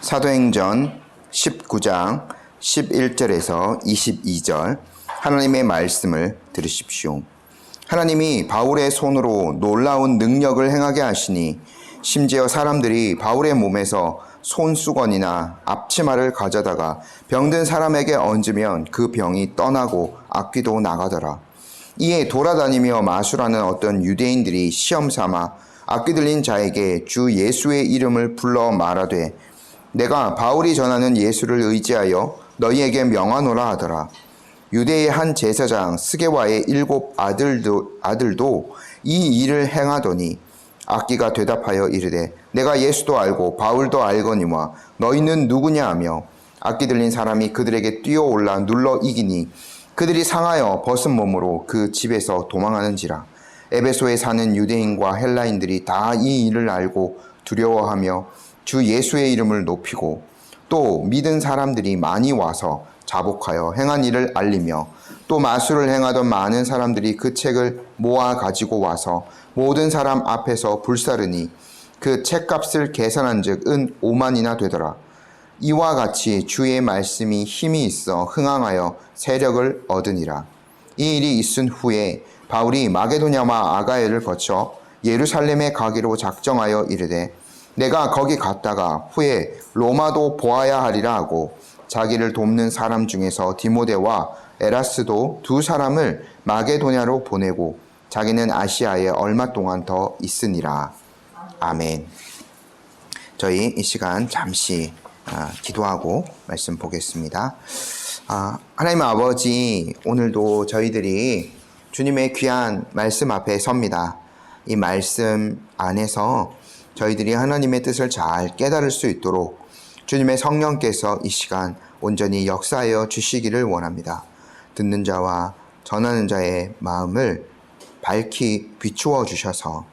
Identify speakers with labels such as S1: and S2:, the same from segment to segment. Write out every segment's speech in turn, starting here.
S1: 사도행전 19장 11절에서 22절 하나님의 말씀을 들으십시오. 하나님이 바울의 손으로 놀라운 능력을 행하게 하시니 심지어 사람들이 바울의 몸에서 손수건이나 앞치마를 가져다가 병든 사람에게 얹으면 그 병이 떠나고 악귀도 나가더라. 이에 돌아다니며 마술하는 어떤 유대인들이 시험 삼아 악귀 들린 자에게 주 예수의 이름을 불러 말하되 내가 바울이 전하는 예수를 의지하여 너희에게 명하노라 하더라. 유대의 한 제사장 스게와의 7 아들도 이 일을 행하더니 악귀가 대답하여 이르되 내가 예수도 알고 바울도 알거니와 너희는 누구냐 하며 악귀 들린 사람이 그들에게 뛰어올라 눌러 이기니 그들이 상하여 벗은 몸으로 그 집에서 도망하는지라. 에베소에 사는 유대인과 헬라인들이 다 이 일을 알고 두려워하며 주 예수의 이름을 높이고 또 믿은 사람들이 많이 와서 자복하여 행한 일을 알리며 또 마술을 행하던 많은 사람들이 그 책을 모아 가지고 와서 모든 사람 앞에서 불사르니 그 책값을 계산한 즉 은 5만이나 되더라. 이와 같이 주의 말씀이 힘이 있어 흥황하여 세력을 얻으니라. 이 일이 있은 후에 바울이 마게도냐와 아가야를 거쳐 예루살렘에 가기로 작정하여 이르되 내가 거기 갔다가 후에 로마도 보아야 하리라 하고 자기를 돕는 사람 중에서 디모데와 에라스도 2 사람을 마게도냐로 보내고 자기는 아시아에 얼마 동안 더 있으니라. 아멘. 저희 이 시간 잠시 기도하고 말씀 보겠습니다. 하나님 아버지, 오늘도 저희들이 주님의 귀한 말씀 앞에 섭니다. 이 말씀 안에서 저희들이 하나님의 뜻을 잘 깨달을 수 있도록 주님의 성령께서 이 시간 온전히 역사하여 주시기를 원합니다. 듣는 자와 전하는 자의 마음을 밝히 비추어 주셔서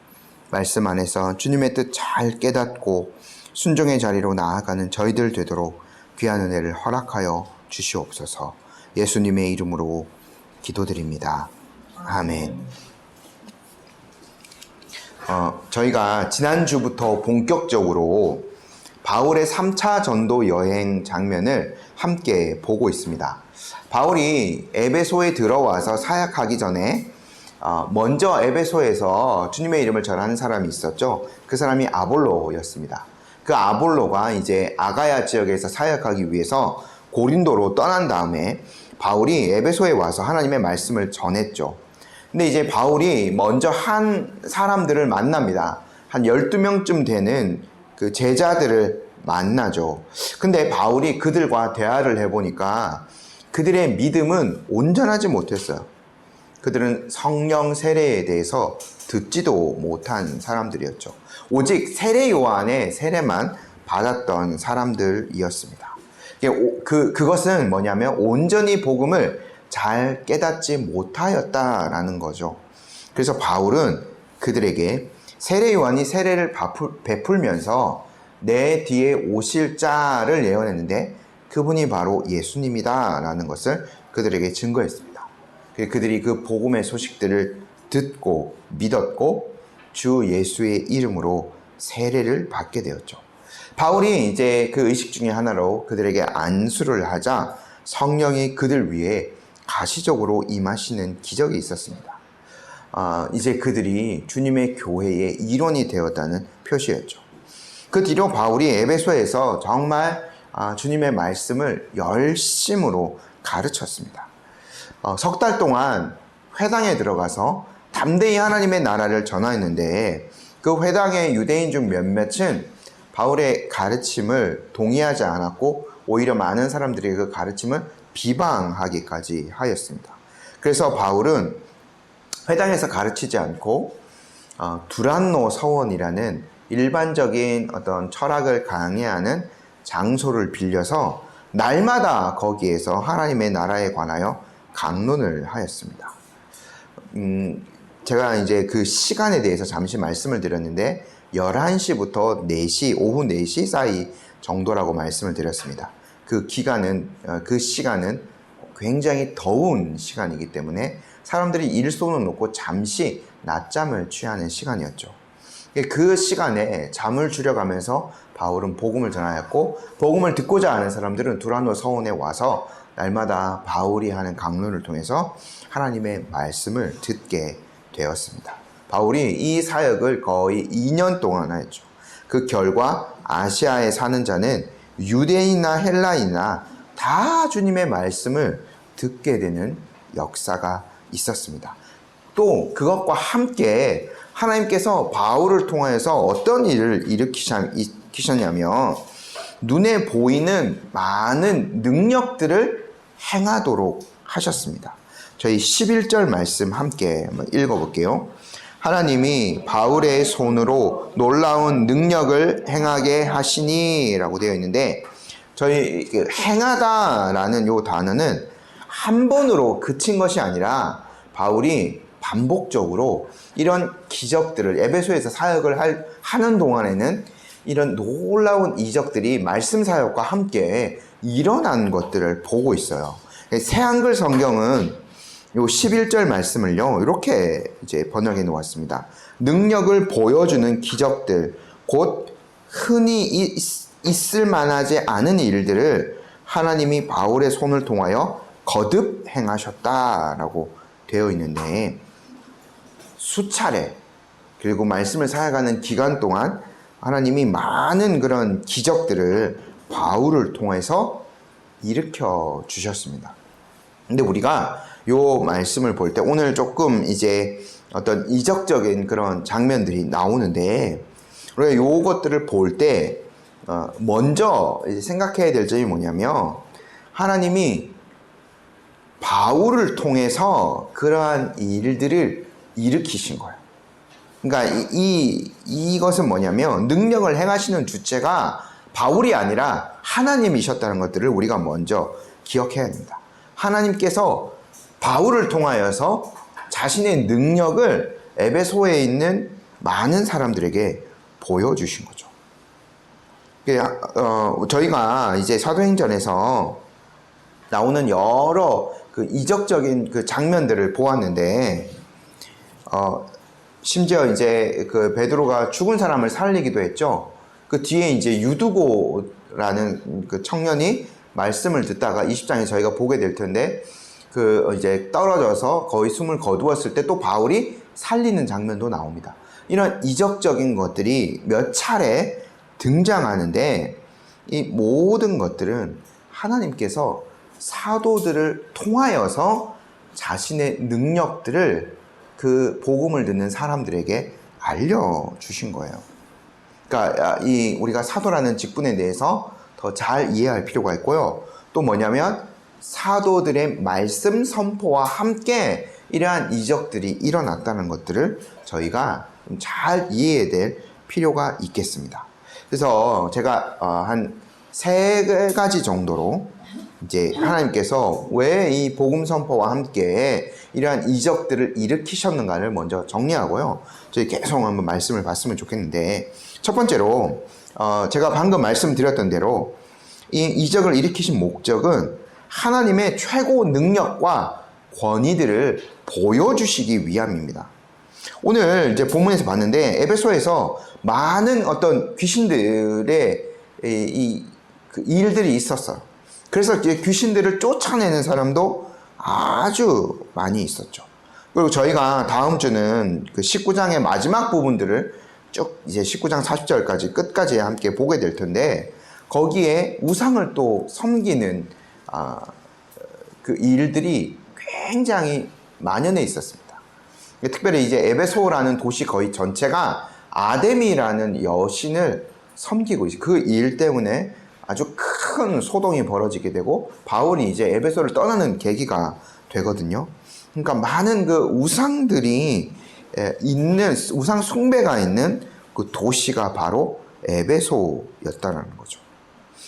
S1: 말씀 안에서 주님의 뜻 잘 깨닫고 순종의 자리로 나아가는 저희들 되도록 귀한 은혜를 허락하여 주시옵소서. 예수님의 이름으로 기도드립니다. 아멘. 저희가 지난주부터 본격적으로 바울의 3차 전도 여행 장면을 함께 보고 있습니다. 바울이 에베소에 들어와서 사역하기 전에 먼저 에베소에서 주님의 이름을 전하는 사람이 있었죠. 그 사람이 아볼로였습니다. 그 아볼로가 이제 아가야 지역에서 사역하기 위해서 고린도로 떠난 다음에 바울이 에베소에 와서 하나님의 말씀을 전했죠. 근데 이제 바울이 먼저 한 사람들을 만납니다. 한 12명쯤 되는 그 제자들을 만나죠. 근데 바울이 그들과 대화를 해보니까 그들의 믿음은 온전하지 못했어요. 그들은 성령 세례에 대해서 듣지도 못한 사람들이었죠. 오직 세례 요한의 세례만 받았던 사람들이었습니다. 그것은 뭐냐면 온전히 복음을 잘 깨닫지 못하였다라는 거죠. 그래서 바울은 그들에게 세례 요한이 세례를 베풀면서 내 뒤에 오실 자를 예언했는데 그분이 바로 예수님이다 라는 것을 그들에게 증거했습니다. 그들이 그 복음의 소식들을 듣고 믿었고 주 예수의 이름으로 세례를 받게 되었죠. 바울이 이제 그 의식 중에 하나로 그들에게 안수를 하자 성령이 그들 위에 가시적으로 임하시는 기적이 있었습니다. 이제 그들이 주님의 교회의 일원이 되었다는 표시였죠. 그 뒤로 바울이 에베소에서 정말 주님의 말씀을 열심으로 가르쳤습니다. 3달 동안 회당에 들어가서 담대히 하나님의 나라를 전하였는데 그 회당의 유대인 중 몇몇은 바울의 가르침을 동의하지 않았고 오히려 많은 사람들이 그 가르침을 비방하기까지 하였습니다. 그래서 바울은 회당에서 가르치지 않고 두란노 서원이라는 일반적인 어떤 철학을 강의하는 장소를 빌려서 날마다 거기에서 하나님의 나라에 관하여 강론을 하였습니다. 제가 이제 그 시간에 대해서 잠시 말씀을 드렸는데 11시부터 4시, 오후 4시 사이 정도라고 말씀을 드렸습니다. 그 시간은 굉장히 더운 시간이기 때문에 사람들이 일손을 놓고 잠시 낮잠을 취하는 시간이었죠. 그 시간에 잠을 줄여가면서 바울은 복음을 전하였고, 복음을 듣고자 하는 사람들은 두란노 서원에 와서 날마다 바울이 하는 강론을 통해서 하나님의 말씀을 듣게 되었습니다. 바울이 이 사역을 거의 2년 동안 했죠. 그 결과 아시아에 사는 자는 유대인이나 헬라인이나 다 주님의 말씀을 듣게 되는 역사가 있었습니다. 또 그것과 함께 하나님께서 바울을 통해서 어떤 일을 일으키셨냐면 눈에 보이는 많은 능력들을 행하도록 하셨습니다. 저희 11절 말씀 함께 한번 읽어볼게요. 하나님이 바울의 손으로 놀라운 능력을 행하게 하시니 라고 되어 있는데, 저희 행하다라는 요 단어는 한 번으로 그친 것이 아니라 바울이 반복적으로 이런 기적들을 에베소에서 사역을 하는 동안에는 이런 놀라운 이적들이 말씀 사역과 함께 일어난 것들을 보고 있어요. 새한글 성경은 요 11절 말씀을요, 이렇게 이제 번역해 놓았습니다. 능력을 보여주는 기적들, 곧 흔히 있을 만하지 않은 일들을 하나님이 바울의 손을 통하여 거듭 행하셨다라고 되어 있는데, 수차례 그리고 말씀을 사역하는 기간 동안 하나님이 많은 그런 기적들을 바울을 통해서 일으켜 주셨습니다. 근데 우리가 요 말씀을 볼 때 오늘 조금 이제 어떤 이적적인 그런 장면들이 나오는데, 우리가 요것들을 볼 때 먼저 생각해야 될 점이 뭐냐면, 하나님이 바울을 통해서 그러한 일들을 일으키신 거예요. 그러니까 이것은 뭐냐면, 능력을 행하시는 주체가 바울이 아니라 하나님이셨다는 것들을 우리가 먼저 기억해야 합니다. 하나님께서 바울을 통하여서 자신의 능력을 에베소에 있는 많은 사람들에게 보여주신 거죠. 저희가 이제 사도행전에서 나오는 여러 그 이적적인 그 장면들을 보았는데, 심지어 이제 그 베드로가 죽은 사람을 살리기도 했죠. 그 뒤에 이제 유두고라는 그 청년이 말씀을 듣다가 20장에 저희가 보게 될 텐데, 그 이제 떨어져서 거의 숨을 거두었을 때 또 바울이 살리는 장면도 나옵니다. 이런 이적적인 것들이 몇 차례 등장하는데, 이 모든 것들은 하나님께서 사도들을 통하여서 자신의 능력들을 그 복음을 듣는 사람들에게 알려주신 거예요. 그러니까 우리가 사도라는 직분에 대해서 더 잘 이해할 필요가 있고요. 또 뭐냐면, 사도들의 말씀 선포와 함께 이러한 이적들이 일어났다는 것들을 저희가 좀 잘 이해해야 될 필요가 있겠습니다. 그래서 제가 한 3가지 정도로 이제 하나님께서 왜 이 복음 선포와 함께 이러한 이적들을 일으키셨는가를 먼저 정리하고요, 저희 계속 한번 말씀을 봤으면 좋겠는데, 첫 번째로 제가 방금 말씀드렸던 대로 이 이적을 일으키신 목적은 하나님의 최고 능력과 권위들을 보여주시기 위함입니다. 오늘 이제 본문에서 봤는데, 에베소에서 많은 어떤 귀신들의 그 일들이 있었어요. 그래서 이제 귀신들을 쫓아내는 사람도 아주 많이 있었죠. 그리고 저희가 다음 주는 그 19장의 마지막 부분들을 쭉 이제 19장 40절까지 끝까지 함께 보게 될 텐데, 거기에 우상을 또 섬기는 그 일들이 굉장히 만연해 있었습니다. 특별히 이제 에베소라는 도시 거의 전체가 아데미라는 여신을 섬기고 있어요. 그 일 때문에 아주 큰 소동이 벌어지게 되고 바울이 이제 에베소를 떠나는 계기가 되거든요. 그러니까 많은 그 우상들이 있는, 우상 숭배가 있는 그 도시가 바로 에베소였다는 거죠.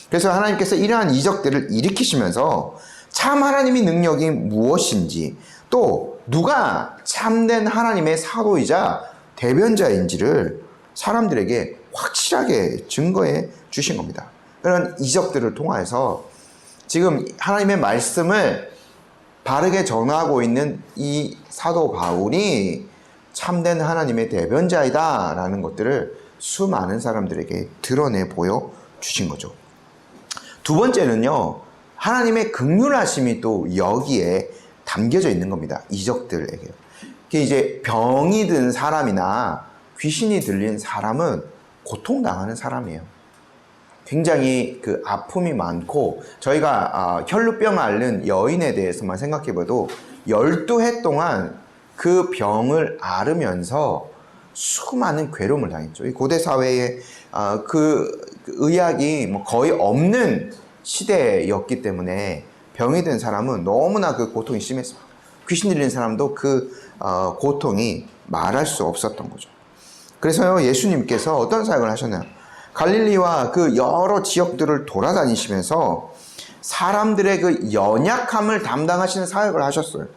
S1: 그래서 하나님께서 이러한 이적들을 일으키시면서 참 하나님의 능력이 무엇인지, 또 누가 참된 하나님의 사도이자 대변자인지를 사람들에게 확실하게 증거해 주신 겁니다. 그런 이적들을 통해서 지금 하나님의 말씀을 바르게 전하고 있는 이 사도 바울이 참된 하나님의 대변자이다 라는 것들을 수많은 사람들에게 드러내 보여주신 거죠. 두 번째는요, 하나님의 긍휼하심이 또 여기에 담겨져 있는 겁니다. 이적들에게. 이제 병이 든 사람이나 귀신이 들린 사람은 고통당하는 사람이에요. 굉장히 그 아픔이 많고, 저희가 혈루병 앓는 여인에 대해서만 생각해봐도 12해 동안 그 병을 앓으면서 수많은 괴로움을 당했죠. 이 고대 사회에 그 의학이 뭐 거의 없는 시대였기 때문에 병이 든 사람은 너무나 그 고통이 심했습니다. 귀신 들린 사람도 그 고통이 말할 수 없었던 거죠. 그래서요, 예수님께서 어떤 사역을 하셨나요? 갈릴리와 그 여러 지역들을 돌아다니시면서 사람들의 그 연약함을 담당하시는 사역을 하셨어요.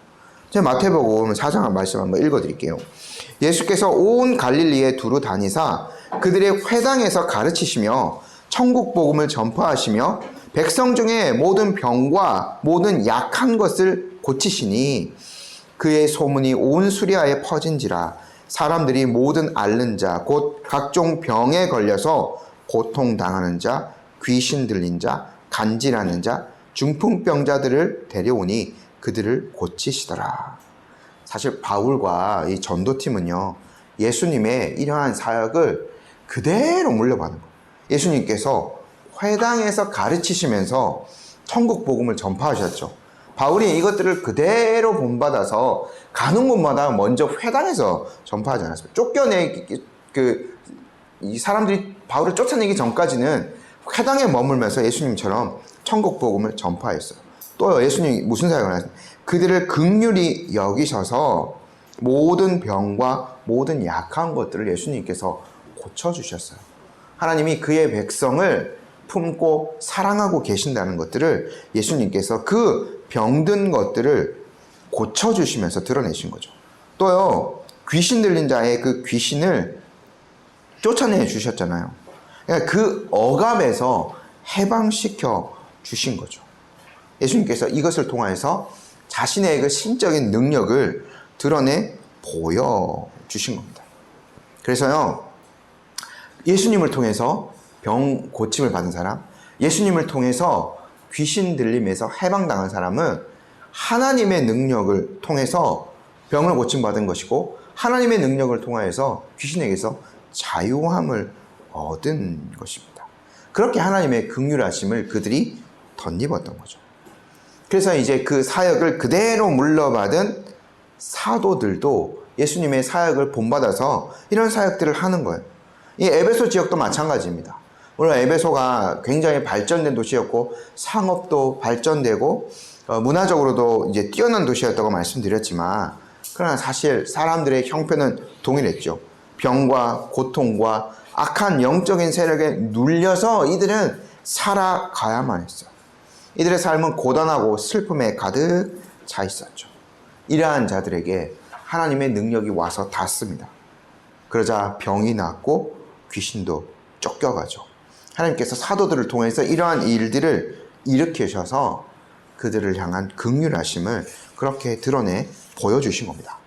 S1: 제가 마태복음 4장 말씀 한번 읽어드릴게요. 예수께서 온 갈릴리에 두루 다니사 그들의 회당에서 가르치시며 천국 복음을 전파하시며 백성 중에 모든 병과 모든 약한 것을 고치시니 그의 소문이 온 수리아에 퍼진지라. 사람들이 모든 앓는 자 곧 각종 병에 걸려서 고통당하는 자, 귀신 들린 자, 간질하는 자, 중풍병자들을 데려오니 그들을 고치시더라. 사실 바울과 이 전도팀은요, 예수님의 이러한 사역을 그대로 물려받은 거예요. 예수님께서 회당에서 가르치시면서 천국 복음을 전파하셨죠. 바울이 이것들을 그대로 본받아서 가는 곳마다 먼저 회당에서 전파하지 않았습니다. 이 사람들이 바울을 쫓아내기 전까지는 회당에 머물면서 예수님처럼 천국 복음을 전파했어요. 또 예수님이 무슨 사역을 하셨어요? 그들을 긍휼히 여기셔서 모든 병과 모든 약한 것들을 예수님께서 고쳐주셨어요. 하나님이 그의 백성을 품고 사랑하고 계신다는 것들을 예수님께서 그 병든 것들을 고쳐주시면서 드러내신 거죠. 또요, 귀신 들린 자의 그 귀신을 쫓아내 주셨잖아요. 그러니까 그 억압에서 해방시켜 주신 거죠. 예수님께서 이것을 통해서 자신의 그 신적인 능력을 드러내 보여주신 겁니다. 그래서요, 예수님을 통해서 병 고침을 받은 사람, 예수님을 통해서 귀신 들림에서 해방당한 사람은 하나님의 능력을 통해서 병을 고침받은 것이고, 하나님의 능력을 통하여서 귀신에게서 자유함을 얻은 것입니다. 그렇게 하나님의 긍휼하심을 그들이 덧입었던 거죠. 그래서 이제 그 사역을 그대로 물려받은 사도들도 예수님의 사역을 본받아서 이런 사역들을 하는 거예요. 이 에베소 지역도 마찬가지입니다. 물론 에베소가 굉장히 발전된 도시였고 상업도 발전되고 문화적으로도 이제 뛰어난 도시였다고 말씀드렸지만, 그러나 사실 사람들의 형편은 동일했죠. 병과 고통과 악한 영적인 세력에 눌려서 이들은 살아가야만 했어요. 이들의 삶은 고단하고 슬픔에 가득 차 있었죠. 이러한 자들에게 하나님의 능력이 와서 닿습니다. 그러자 병이 낫고 귀신도 쫓겨가죠. 하나님께서 사도들을 통해서 이러한 일들을 일으키셔서 그들을 향한 긍휼하심을 그렇게 드러내 보여주신 겁니다.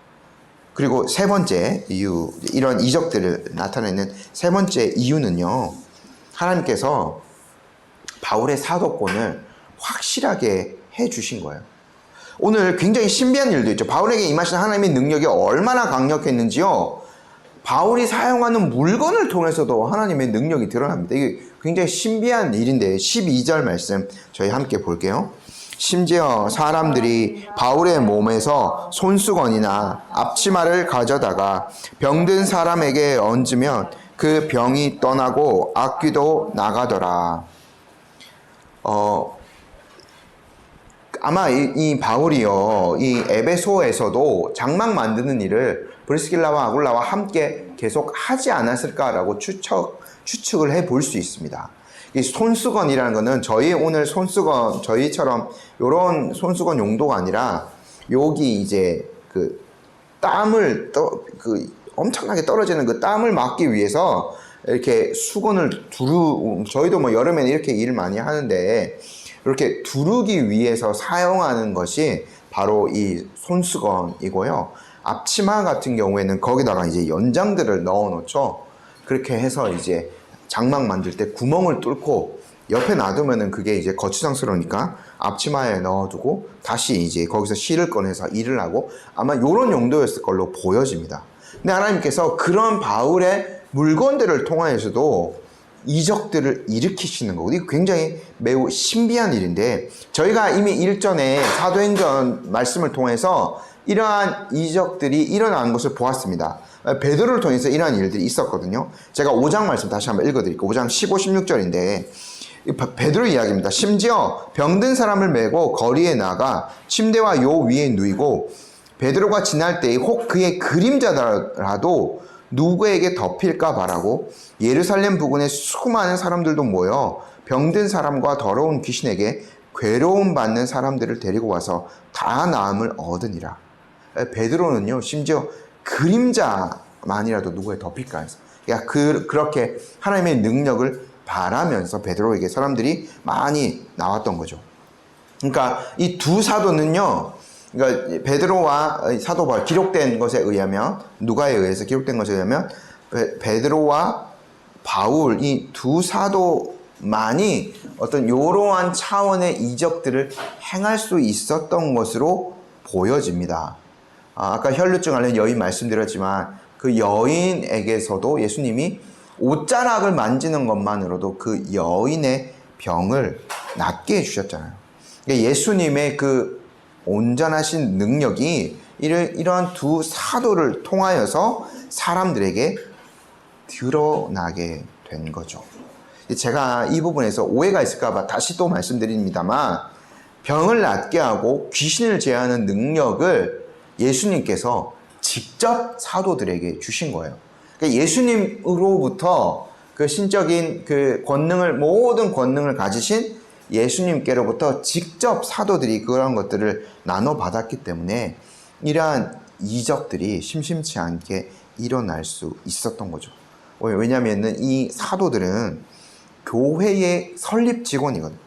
S1: 그리고 세 번째 이유, 이런 이적들을 나타내는 세 번째 이유는요, 하나님께서 바울의 사도권을 확실하게 해주신 거예요. 오늘 굉장히 신비한 일도 있죠. 바울에게 임하신 하나님의 능력이 얼마나 강력했는지요, 바울이 사용하는 물건을 통해서도 하나님의 능력이 드러납니다. 이게 굉장히 신비한 일인데 12절 말씀 저희 함께 볼게요. 심지어 사람들이 바울의 몸에서 손수건이나 앞치마를 가져다가 병든 사람에게 얹으면 그 병이 떠나고 악귀도 나가더라. 아마 이 바울이요, 이 에베소에서도 장막 만드는 일을 브리스길라와 아굴라와 함께 계속 하지 않았을까라고 추측을 해볼 수 있습니다. 이 손수건이라는 거는 저희 오늘 손수건, 저희처럼 이런 손수건 용도가 아니라 여기 이제 그 땀을 엄청나게 떨어지는 그 땀을 막기 위해서 이렇게 수건을 저희도 뭐 여름에는 이렇게 일 많이 하는데 이렇게 두르기 위해서 사용하는 것이 바로 이 손수건이고요. 앞치마 같은 경우에는 거기다가 이제 연장들을 넣어 놓죠. 그렇게 해서 이제 장막 만들 때 구멍을 뚫고 옆에 놔두면은 그게 이제 거추장스러우니까 앞치마에 넣어두고 다시 이제 거기서 실을 꺼내서 일을 하고 아마 이런 용도였을 걸로 보여집니다. 근데 하나님께서 그런 바울의 물건들을 통하여서도 이적들을 일으키시는 거고, 이게 굉장히 매우 신비한 일인데, 저희가 이미 일전에 사도행전 말씀을 통해서 이러한 이적들이 일어나는 것을 보았습니다. 베드로를 통해서 이러한 일들이 있었거든요. 제가 5장 말씀 다시 한번 읽어드릴게요. 5장 15, 16절인데 베드로 이야기입니다. 심지어 병든 사람을 메고 거리에 나가 침대와 요 위에 누이고 베드로가 지날 때에 혹 그의 그림자라도 누구에게 덮일까 바라고 예루살렘 부근에 수많은 사람들도 모여 병든 사람과 더러운 귀신에게 괴로움 받는 사람들을 데리고 와서 다 나음을 얻으니라. 베드로는요, 심지어 그림자만이라도 누구에 덮일까 해서, 그러니까 그렇게 하나님의 능력을 바라면서 베드로에게 사람들이 많이 나왔던 거죠. 그러니까 이 두 사도는요, 그러니까 베드로와 사도 바울, 기록된 것에 의하면, 누가에 의해서 기록된 것에 의하면 베드로와 바울 이 두 사도만이 어떤 이러한 차원의 이적들을 행할 수 있었던 것으로 보여집니다. 아까 혈루증 앓는 여인 말씀드렸지만 그 여인에게서도 예수님이 옷자락을 만지는 것만으로도 그 여인의 병을 낫게 해주셨잖아요. 그러니까 예수님의 그 온전하신 능력이 이러한 두 사도를 통하여서 사람들에게 드러나게 된 거죠. 제가 이 부분에서 오해가 있을까봐 다시 또 말씀드립니다만, 병을 낫게 하고 귀신을 제어하는 능력을 예수님께서 직접 사도들에게 주신 거예요. 그러니까 예수님으로부터 그 신적인 그 권능을, 모든 권능을 가지신 예수님께로부터 직접 사도들이 그런 것들을 나눠받았기 때문에 이러한 이적들이 심심치 않게 일어날 수 있었던 거죠. 왜냐하면 이 사도들은 교회의 설립 직원이거든요.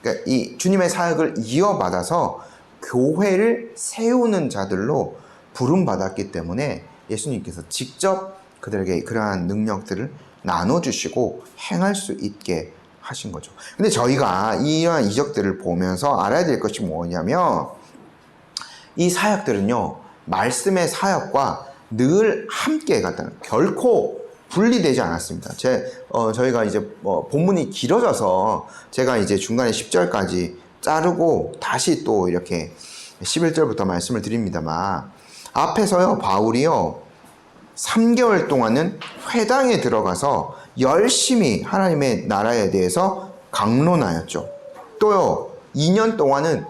S1: 그러니까 이 주님의 사역을 이어받아서 교회를 세우는 자들로 부름받았기 때문에 예수님께서 직접 그들에게 그러한 능력들을 나눠주시고 행할 수 있게 하신 거죠. 근데 저희가 이러한 이적들을 보면서 알아야 될 것이 뭐냐면, 이 사역들은요, 말씀의 사역과 늘 함께 갔다는, 결코 분리되지 않았습니다. 저희가 이제 본문이 길어져서 제가 이제 중간에 10절까지 자르고 다시 또 이렇게 11절부터 말씀을 드립니다만, 앞에서요, 바울이요, 3개월 동안은 회당에 들어가서 열심히 하나님의 나라에 대해서 강론하였죠. 또요, 2년 동안은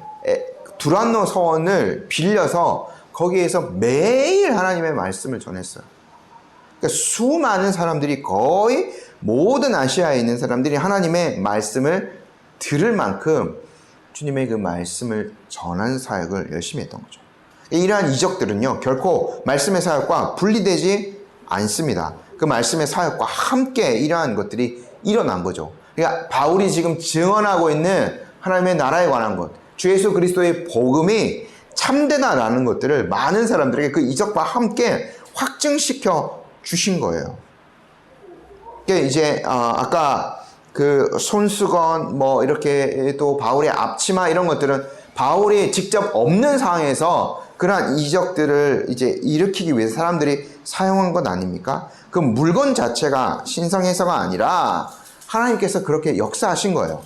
S1: 두란노 서원을 빌려서 거기에서 매일 하나님의 말씀을 전했어요. 그러니까 수많은 사람들이, 거의 모든 아시아에 있는 사람들이 하나님의 말씀을 들을 만큼 주님의 그 말씀을 전하는 사역을 열심히 했던 거죠. 이러한 이적들은요, 결코 말씀의 사역과 분리되지 않습니다. 그 말씀의 사역과 함께 이러한 것들이 일어난 거죠. 그러니까 바울이 지금 증언하고 있는 하나님의 나라에 관한 것, 주 예수 그리스도의 복음이 참되다라는 것들을 많은 사람들에게 그 이적과 함께 확증시켜 주신 거예요. 그러니까 이제 아까 그 손수건 뭐 이렇게 또 바울의 앞치마 이런 것들은 바울이 직접 없는 상황에서 그러한 이적들을 이제 일으키기 위해서 사람들이 사용한 것 아닙니까? 그 물건 자체가 신성해서가 아니라 하나님께서 그렇게 역사하신 거예요.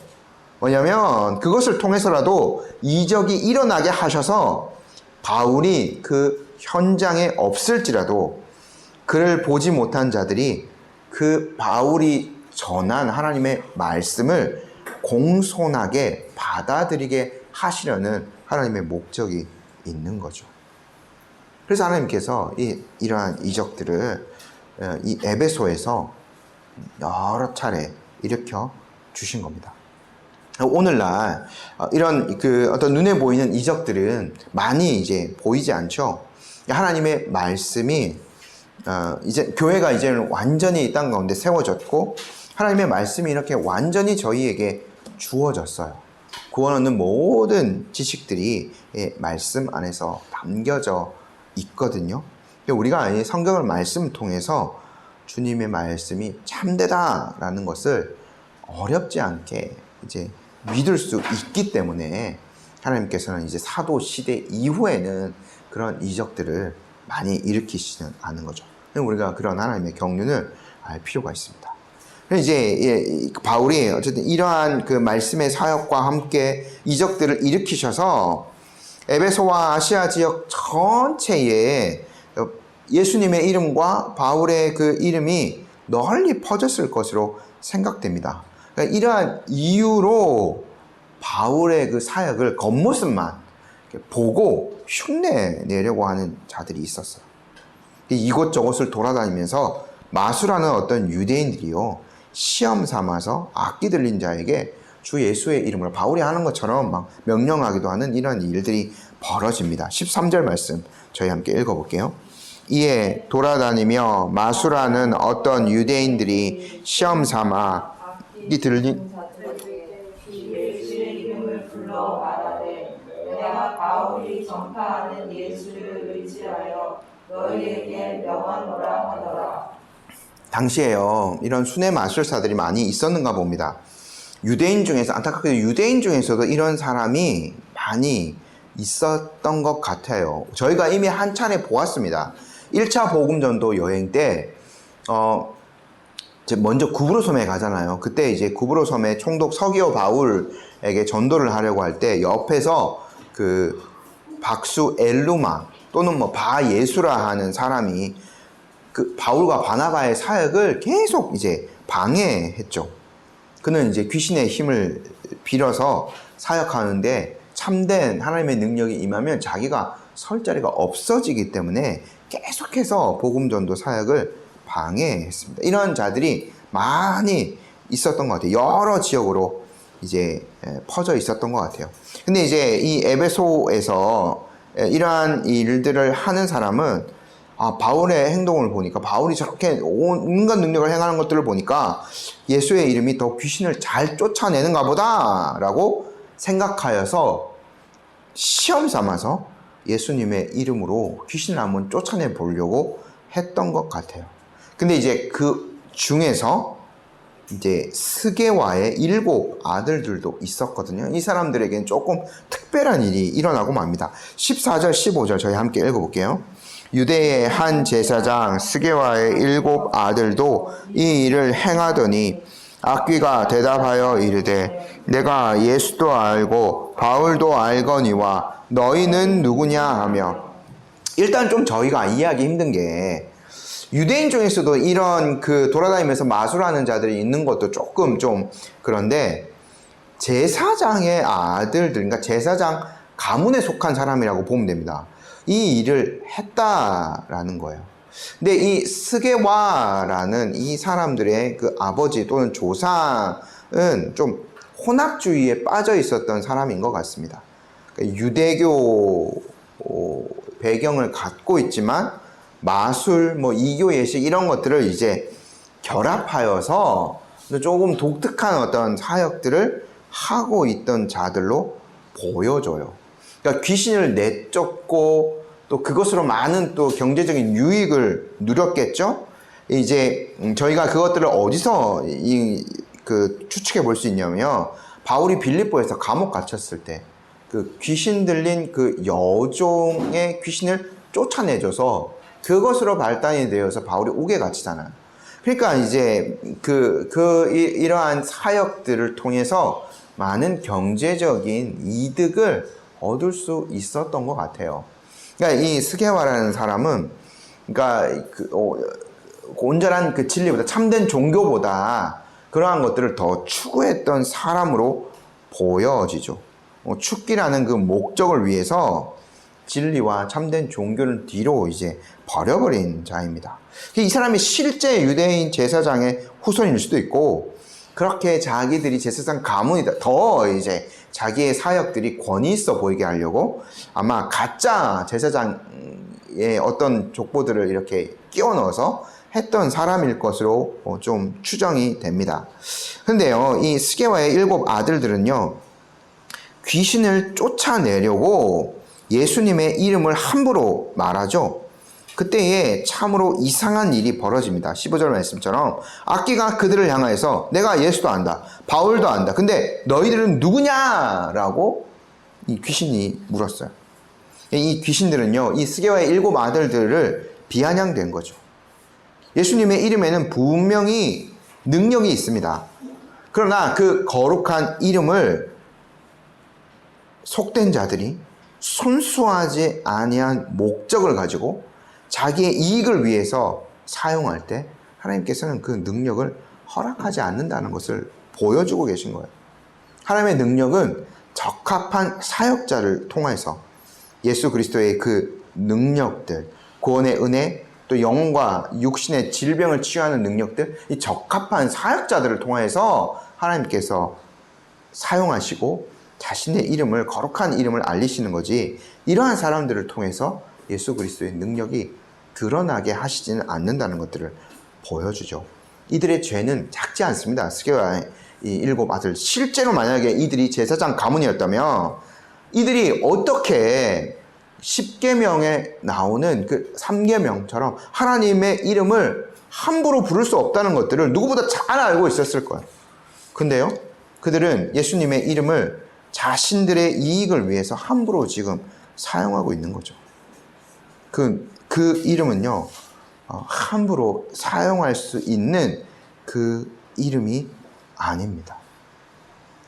S1: 뭐냐면 그것을 통해서라도 이적이 일어나게 하셔서 바울이 그 현장에 없을지라도 그를 보지 못한 자들이 그 바울이 전한 하나님의 말씀을 공손하게 받아들이게 하시려는 하나님의 목적이 있는 거죠. 그래서 하나님께서 이러한 이적들을 이 에베소에서 여러 차례 일으켜 주신 겁니다. 오늘날 이런 그 어떤 눈에 보이는 이적들은 많이 이제 보이지 않죠. 하나님의 말씀이 이제 교회가 이제는 완전히 이 땅 가운데 세워졌고 하나님의 말씀이 이렇게 완전히 저희에게 주어졌어요. 구원 얻는 모든 지식들이 말씀 안에서 담겨져 있거든요. 우리가 이 성경을 말씀을 통해서 주님의 말씀이 참되다라는 것을 어렵지 않게 이제 믿을 수 있기 때문에 하나님께서는 이제 사도 시대 이후에는 그런 이적들을 많이 일으키시는 않은 거죠. 우리가 그런 하나님의 경륜을 알 필요가 있습니다. 이제 바울이 어쨌든 이러한 그 말씀의 사역과 함께 이적들을 일으키셔서 에베소와 아시아 지역 전체에 예수님의 이름과 바울의 그 이름이 널리 퍼졌을 것으로 생각됩니다. 그러니까 이러한 이유로 바울의 그 사역을 겉모습만 보고 흉내 내려고 하는 자들이 있었어요. 이곳저곳을 돌아다니면서 마술하는 어떤 유대인들이요, 시험 삼아서 악기 들린 자에게 주 예수의 이름으로 바울이 하는 것처럼 막 명령하기도 하는 이런 일들이 벌어집니다. 13절 말씀 저희 함께 읽어볼게요. 이에 돌아다니며 마술하는 어떤 유대인들이 시험 삼아 악기 들린
S2: 예수의 이름을 불러 말하되 내가 바울이 전파하는 예수를 의지하여 너희에게 명하노라 하더라.
S1: 당시에요, 이런 순회 마술사들이 많이 있었는가 봅니다. 유대인 중에서, 안타깝게도 유대인 중에서도 이런 사람이 많이 있었던 것 같아요. 저희가 이미 한 차례 보았습니다. 1차 복음전도 여행 때 먼저 구브로 섬에 가잖아요. 그때 이제 구브로 섬에 총독 서기오 바울에게 전도를 하려고 할 때 옆에서 그 박수 엘루마 또는 뭐 바예수라 하는 사람이 그 바울과 바나바의 사역을 계속 이제 방해했죠. 그는 이제 귀신의 힘을 빌어서 사역하는데 참된 하나님의 능력이 임하면 자기가 설 자리가 없어지기 때문에 계속해서 복음 전도 사역을 방해했습니다. 이런 자들이 많이 있었던 것 같아요. 여러 지역으로 이제 퍼져 있었던 것 같아요. 근데 이제 이 에베소에서 이러한 일들을 하는 사람은 바울의 행동을 보니까, 바울이 저렇게 온갖 능력을 행하는 것들을 보니까 예수의 이름이 더 귀신을 잘 쫓아내는가 보다 라고 생각하여서 시험 삼아서 예수님의 이름으로 귀신을 한번 쫓아내 보려고 했던 것 같아요. 근데 이제 그 중에서 이제 스게와의 7 아들들도 있었거든요. 이 사람들에게는 조금 특별한 일이 일어나고 맙니다. 14절, 15절 저희 함께 읽어볼게요. 유대의 한 제사장 스게와의 7 아들도 이 일을 행하더니 악귀가 대답하여 이르되 내가 예수도 알고 바울도 알거니와 너희는 누구냐 하며, 일단 좀 저희가 이해하기 힘든 게 유대인 중에서도 이런 그 돌아다니면서 마술하는 자들이 있는 것도 조금 좀 그런데 제사장의 아들들, 그러니까 제사장 가문에 속한 사람이라고 보면 됩니다. 이 일을 했다라는 거예요. 근데 이 스게와라는 이 사람들의 그 아버지 또는 조상은 좀 혼합주의에 빠져 있었던 사람인 것 같습니다. 그러니까 유대교 배경을 갖고 있지만 마술, 뭐 이교 예식 이런 것들을 이제 결합하여서 조금 독특한 어떤 사역들을 하고 있던 자들로 보여져요. 그러니까 귀신을 내쫓고 또 그것으로 많은 또 경제적인 유익을 누렸겠죠. 이제 저희가 그것들을 어디서 추측해 볼 수 있냐면, 바울이 빌립보에서 감옥 갇혔을 때 그 귀신 들린 그 여종의 귀신을 쫓아내줘서 그것으로 발단이 되어서 바울이 옥에 갇히잖아요. 그러니까 이제 이러한 사역들을 통해서 많은 경제적인 이득을 얻을 수 있었던 것 같아요. 그러니까 이 스게와라는 사람은, 그러니까 온전한 그 진리보다, 참된 종교보다 그러한 것들을 더 추구했던 사람으로 보여지죠. 축기라는 그 목적을 위해서 진리와 참된 종교를 뒤로 이제 버려버린 자입니다. 이 사람이 실제 유대인 제사장의 후손일 수도 있고, 그렇게 자기들이 제사장 가문이다, 더 이제 자기의 사역들이 권위 있어 보이게 하려고 아마 가짜 제사장의 어떤 족보들을 이렇게 끼워 넣어서 했던 사람일 것으로 좀 추정이 됩니다. 근데요, 이 스게와의 7 아들들은요, 귀신을 쫓아내려고 예수님의 이름을 함부로 말하죠. 그때에 참으로 이상한 일이 벌어집니다. 15절 말씀처럼 악귀가 그들을 향하여서 내가 예수도 안다, 바울도 안다, 근데 너희들은 누구냐라고 이 귀신이 물었어요. 이 귀신들은요, 이 스게와의 7 아들들을 비아냥된 거죠. 예수님의 이름에는 분명히 능력이 있습니다. 그러나 그 거룩한 이름을 속된 자들이 순수하지 아니한 목적을 가지고 자기의 이익을 위해서 사용할 때 하나님께서는 그 능력을 허락하지 않는다는 것을 보여주고 계신 거예요. 하나님의 능력은 적합한 사역자를 통해서 예수 그리스도의 그 능력들, 구원의 은혜, 또 영과 육신의 질병을 치유하는 능력들, 이 적합한 사역자들을 통해서 하나님께서 사용하시고 자신의 이름을, 거룩한 이름을 알리시는 거지, 이러한 사람들을 통해서 예수 그리스도의 능력이 드러나게 하시지는 않는다는 것들을 보여주죠. 이들의 죄는 작지 않습니다. 스게와의 이 7 아들, 실제로 만약에 이들이 제사장 가문이었다면 이들이 어떻게 10계명에 나오는 그 3계명처럼 하나님의 이름을 함부로 부를 수 없다는 것들을 누구보다 잘 알고 있었을 거예요. 근데요, 그들은 예수님의 이름을 자신들의 이익을 위해서 함부로 지금 사용하고 있는 거죠. 그 이름은요, 함부로 사용할 수 있는 그 이름이 아닙니다.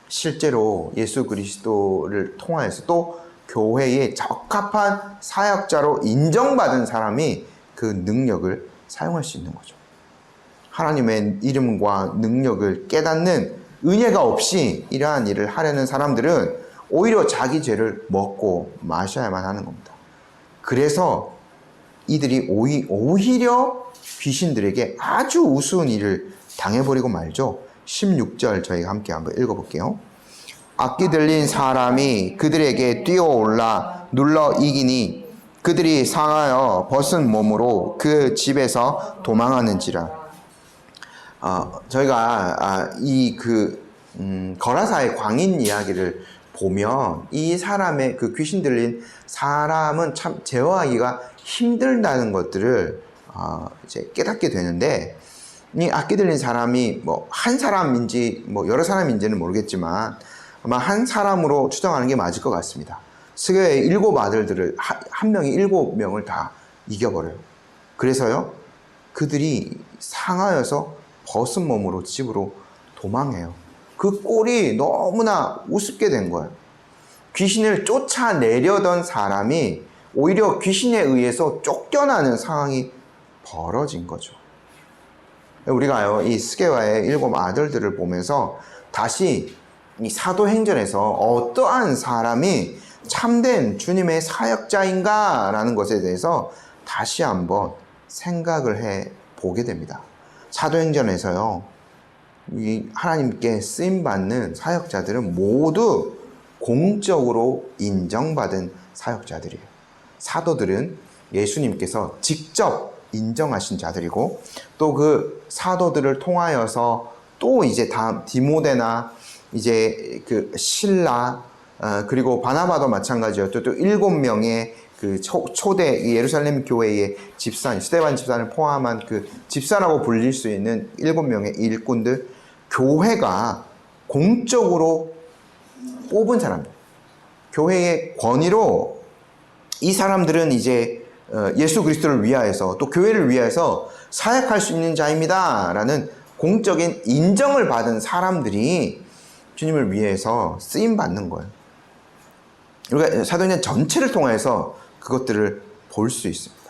S1: 실제로 예수 그리스도를 통하여서 또 교회의 적합한 사역자로 인정받은 사람이 그 능력을 사용할 수 있는 거죠. 하나님의 이름과 능력을 깨닫는 은혜가 없이 이러한 일을 하려는 사람들은 오히려 자기 죄를 먹고 마셔야만 하는 겁니다. 그래서 이들이 오히려 귀신들에게 아주 우스운 일을 당해버리고 말죠. 16절 저희가 함께 한번 읽어볼게요. 악기 들린 사람이 그들에게 뛰어올라 눌러 이기니 그들이 상하여 벗은 몸으로 그 집에서 도망하는지라. 저희가 거라사의 광인 이야기를 보면 이 사람의 그 귀신 들린 사람은 참 제어하기가 힘들다는 것들을 이제 깨닫게 되는데, 이 악기 들린 사람이 뭐 한 사람인지 뭐 여러 사람인지는 모르겠지만 아마 한 사람으로 추정하는 게 맞을 것 같습니다. 스게의 7 아들들을 한 명이 7명을 다 이겨버려요. 그래서요, 그들이 상하여서 벗은 몸으로 집으로 도망해요. 그 꼴이 너무나 우습게 된 거예요. 귀신을 쫓아내려던 사람이 오히려 귀신에 의해서 쫓겨나는 상황이 벌어진 거죠. 우리가요, 이 스게와의 7 아들들을 보면서 다시 이 사도행전에서 어떠한 사람이 참된 주님의 사역자인가 라는 것에 대해서 다시 한번 생각을 해 보게 됩니다. 사도행전에서요, 이 하나님께 쓰임받는 사역자들은 모두 공적으로 인정받은 사역자들이에요. 사도들은 예수님께서 직접 인정하신 자들이고, 또 그 사도들을 통하여서 또 이제 다 디모데나 이제 그 실라, 그리고 바나바도 마찬가지였죠. 또 7명의 그 초대 예루살렘 교회의 집사, 스데반 집사를 포함한 그 집사라고 불릴 수 있는 7명의 일꾼들, 교회가 공적으로 뽑은 사람들, 교회의 권위로 이 사람들은 이제 예수 그리스도를 위하여서 또 교회를 위하여서 사역할 수 있는 자입니다 라는 공적인 인정을 받은 사람들이 주님을 위해서 쓰임받는 거예요. 우리가 사도행전 전체를 통해서 그것들을 볼 수 있습니다.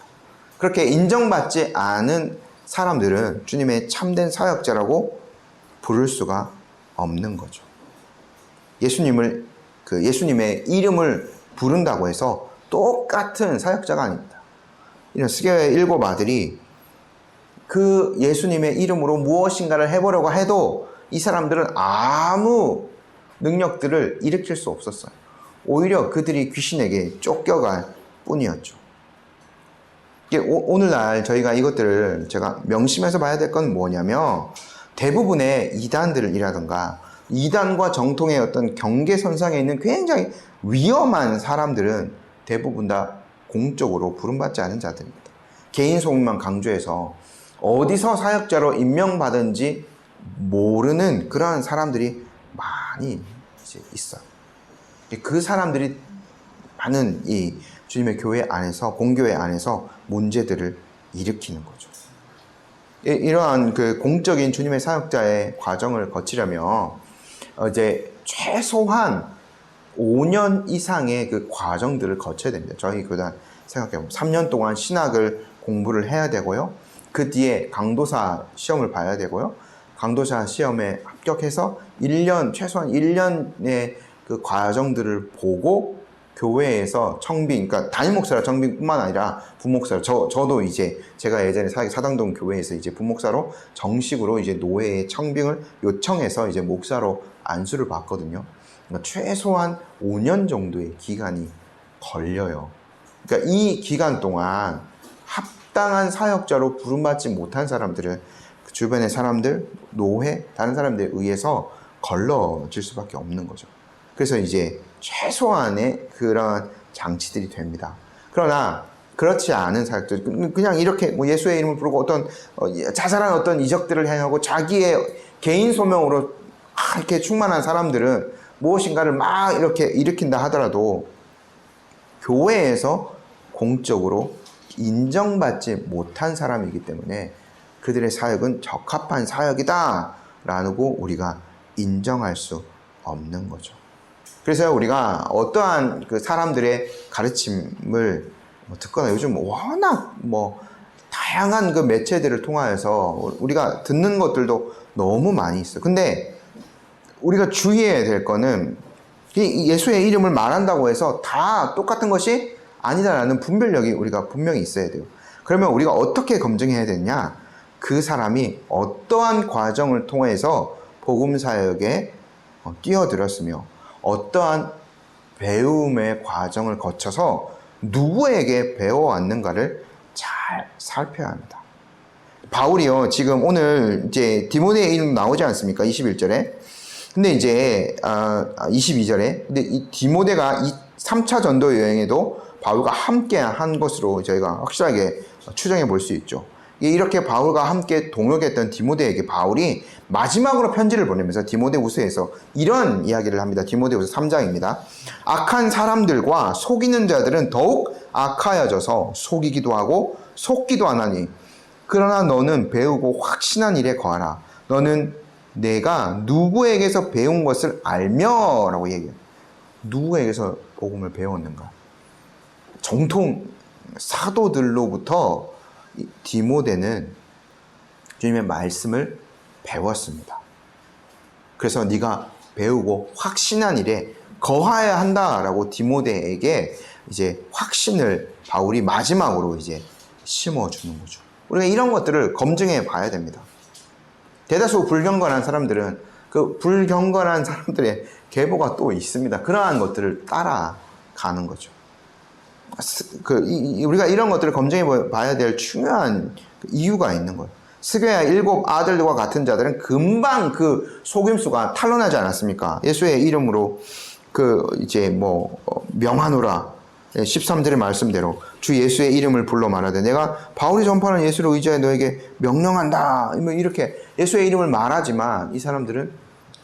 S1: 그렇게 인정받지 않은 사람들은 주님의 참된 사역자라고 부를 수가 없는 거죠. 예수님의 이름을 부른다고 해서 똑같은 사역자가 아닙니다. 이런 스게와의 7 아들이 그 예수님의 이름으로 무엇인가를 해보려고 해도 이 사람들은 아무 능력들을 일으킬 수 없었어요. 오히려 그들이 귀신에게 쫓겨갈 뿐이었죠. 오늘날 저희가 이것들을 제가 명심해서 봐야 될 건 뭐냐면, 대부분의 이단들이라든가 이단과 정통의 어떤 경계선상에 있는 굉장히 위험한 사람들은 대부분 다 공적으로 부름받지 않은 자들입니다. 개인 소명만 강조해서 어디서 사역자로 임명받은지 모르는 그러한 사람들이 많이 이제 있어요. 그 사람들이 많은 이 주님의 교회 안에서, 공교회 안에서 문제들을 일으키는 거죠. 이러한 그 공적인 주님의 사역자의 과정을 거치려면 이제 최소한 5년 이상의 그 과정들을 거쳐야 됩니다. 저희 교단 생각해보면 3년 동안 신학을 공부를 해야 되고요. 그 뒤에 강도사 시험을 봐야 되고요. 강도사 시험에 합격해서 1년, 최소한 1년의 그 과정들을 보고 교회에서 청빙, 그러니까 담임 목사라 청빙뿐만 아니라 부목사로, 저도 이제 제가 예전에 사당동 교회에서 이제 부목사로 정식으로 이제 노회의 청빙을 요청해서 이제 목사로 안수를 받거든요. 그러니까 최소한 5년 정도의 기간이 걸려요. 그러니까 이 기간 동안 합당한 사역자로 부름받지 못한 사람들은 그 주변의 사람들, 노회, 다른 사람들에 의해서 걸러질 수밖에 없는 거죠. 그래서 이제 최소한의 그런 장치들이 됩니다. 그러나 그렇지 않은 사역들, 그냥 이렇게 뭐 예수의 이름을 부르고 어떤 자잘한 어떤 이적들을 행하고 자기의 개인 소명으로 이렇게 충만한 사람들은 무엇인가를 막 이렇게 일으킨다 하더라도 교회에서 공적으로 인정받지 못한 사람이기 때문에 그들의 사역은 적합한 사역이다 라고 우리가 인정할 수 없는 거죠. 그래서 우리가 어떠한 그 사람들의 가르침을 듣거나 요즘 워낙 다양한 그 매체들을 통하여서 우리가 듣는 것들도 너무 많이 있어요. 근데 우리가 주의해야 될 거는 예수의 이름을 말한다고 해서 다 똑같은 것이 아니다라는 분별력이 우리가 분명히 있어야 돼요. 그러면 우리가 어떻게 검증해야 되냐? 그 사람이 어떠한 과정을 통해서 복음 사역에 뛰어들었으며 어떠한 배움의 과정을 거쳐서 누구에게 배워왔는가를 잘 살펴야 합니다. 바울이요, 지금 오늘 이제 디모데의 이름 나오지 않습니까? 21절에. 근데 이제 22절에 근데 이 디모데가 이 3차 전도 여행에도 바울과 함께 한 것으로 저희가 확실하게 추정해 볼 수 있죠. 이렇게 바울과 함께 동역했던 디모데에게 바울이 마지막으로 편지를 보내면서 디모데후서에서 이런 이야기를 합니다. 디모데후서 3장입니다. 악한 사람들과 속이는 자들은 더욱 악하여져서 속이기도 하고 속기도 하나니 그러나 너는 배우고 확신한 일에 거하라. 너는 내가 누구에게서 배운 것을 알며 라고 얘기해요. 누구에게서 복음을 배웠는가? 정통 사도들로부터 디모데는 주님의 말씀을 배웠습니다. 그래서 네가 배우고 확신한 일에 거하여야 한다라고 디모데에게 이제 확신을 바울이 마지막으로 이제 심어주는 거죠. 우리가 이런 것들을 검증해 봐야 됩니다. 대다수 불경건한 사람들은 그 불경건한 사람들의 계보가 또 있습니다. 그러한 것들을 따라가는 거죠. 우리가 이런 것들을 검증해 봐야 될 중요한 이유가 있는 거예요. 스게야 7 아들들과 같은 자들은 금방 그 속임수가 탄로나지 않았습니까? 예수의 이름으로 명하노라. 13절의 말씀대로 주 예수의 이름을 불러 말하되 내가 바울이 전파하는 예수를 의지하여 너에게 명령한다. 이렇게 예수의 이름을 말하지만 이 사람들은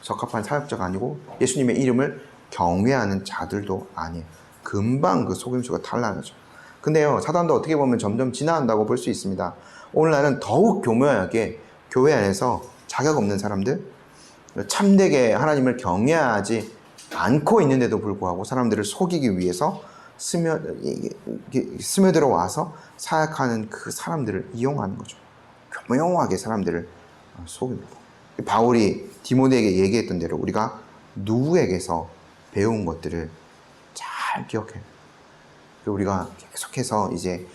S1: 적합한 사역자가 아니고 예수님의 이름을 경외하는 자들도 아니에요. 금방 그 속임수가 탄로나죠. 근데요, 사단도 어떻게 보면 점점 진화한다고 볼 수 있습니다. 오늘날은 더욱 교묘하게 교회 안에서 자격 없는 사람들, 참되게 하나님을 경외하지 않고 있는데도 불구하고 사람들을 속이기 위해서 스며들어 와서 사역하는 그 사람들을 이용하는 거죠. 교묘하게 사람들을 속입니다. 바울이 디모데에게 얘기했던 대로 우리가 누구에게서 배운 것들을 잘 기억해요. 우리가 계속해서 이제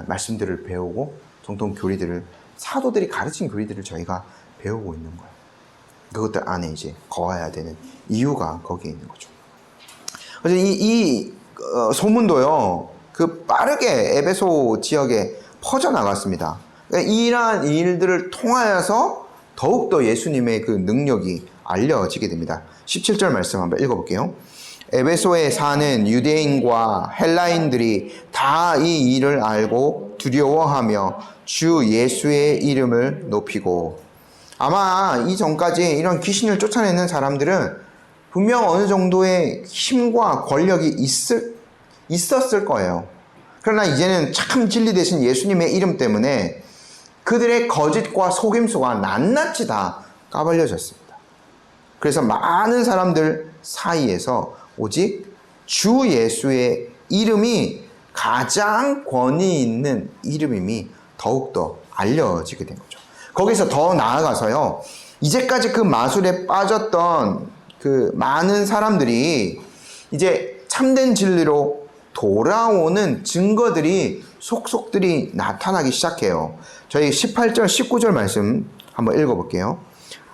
S1: 말씀들을 배우고 정통 교리들을 사도들이 가르친 교리들을 저희가 배우고 있는 거예요. 그것들 안에 이제 거해야 되는 이유가 거기에 있는 거죠. 그래서 이 소문도요, 그 빠르게 에베소 지역에 퍼져나갔습니다. 그러니까 이러한 일들을 통하여서 더욱더 예수님의 그 능력이 알려지게 됩니다. 17절 말씀 한번 읽어볼게요. 에베소에 사는 유대인과 헬라인들이 다 이 일을 알고 두려워하며 주 예수의 이름을 높이고, 아마 이전까지 이런 귀신을 쫓아내는 사람들은 분명 어느 정도의 힘과 권력이 있었을 거예요. 그러나 이제는 참 진리 되신 예수님의 이름 때문에 그들의 거짓과 속임수가 낱낱이 다 까발려졌습니다. 그래서 많은 사람들 사이에서 오직 주 예수의 이름이 가장 권위 있는 이름임이 더욱더 알려지게 된 거죠. 거기서 더 나아가서요, 이제까지 그 마술에 빠졌던 그 많은 사람들이 이제 참된 진리로 돌아오는 증거들이 속속들이 나타나기 시작해요. 저희 18절, 19절 말씀 한번 읽어볼게요.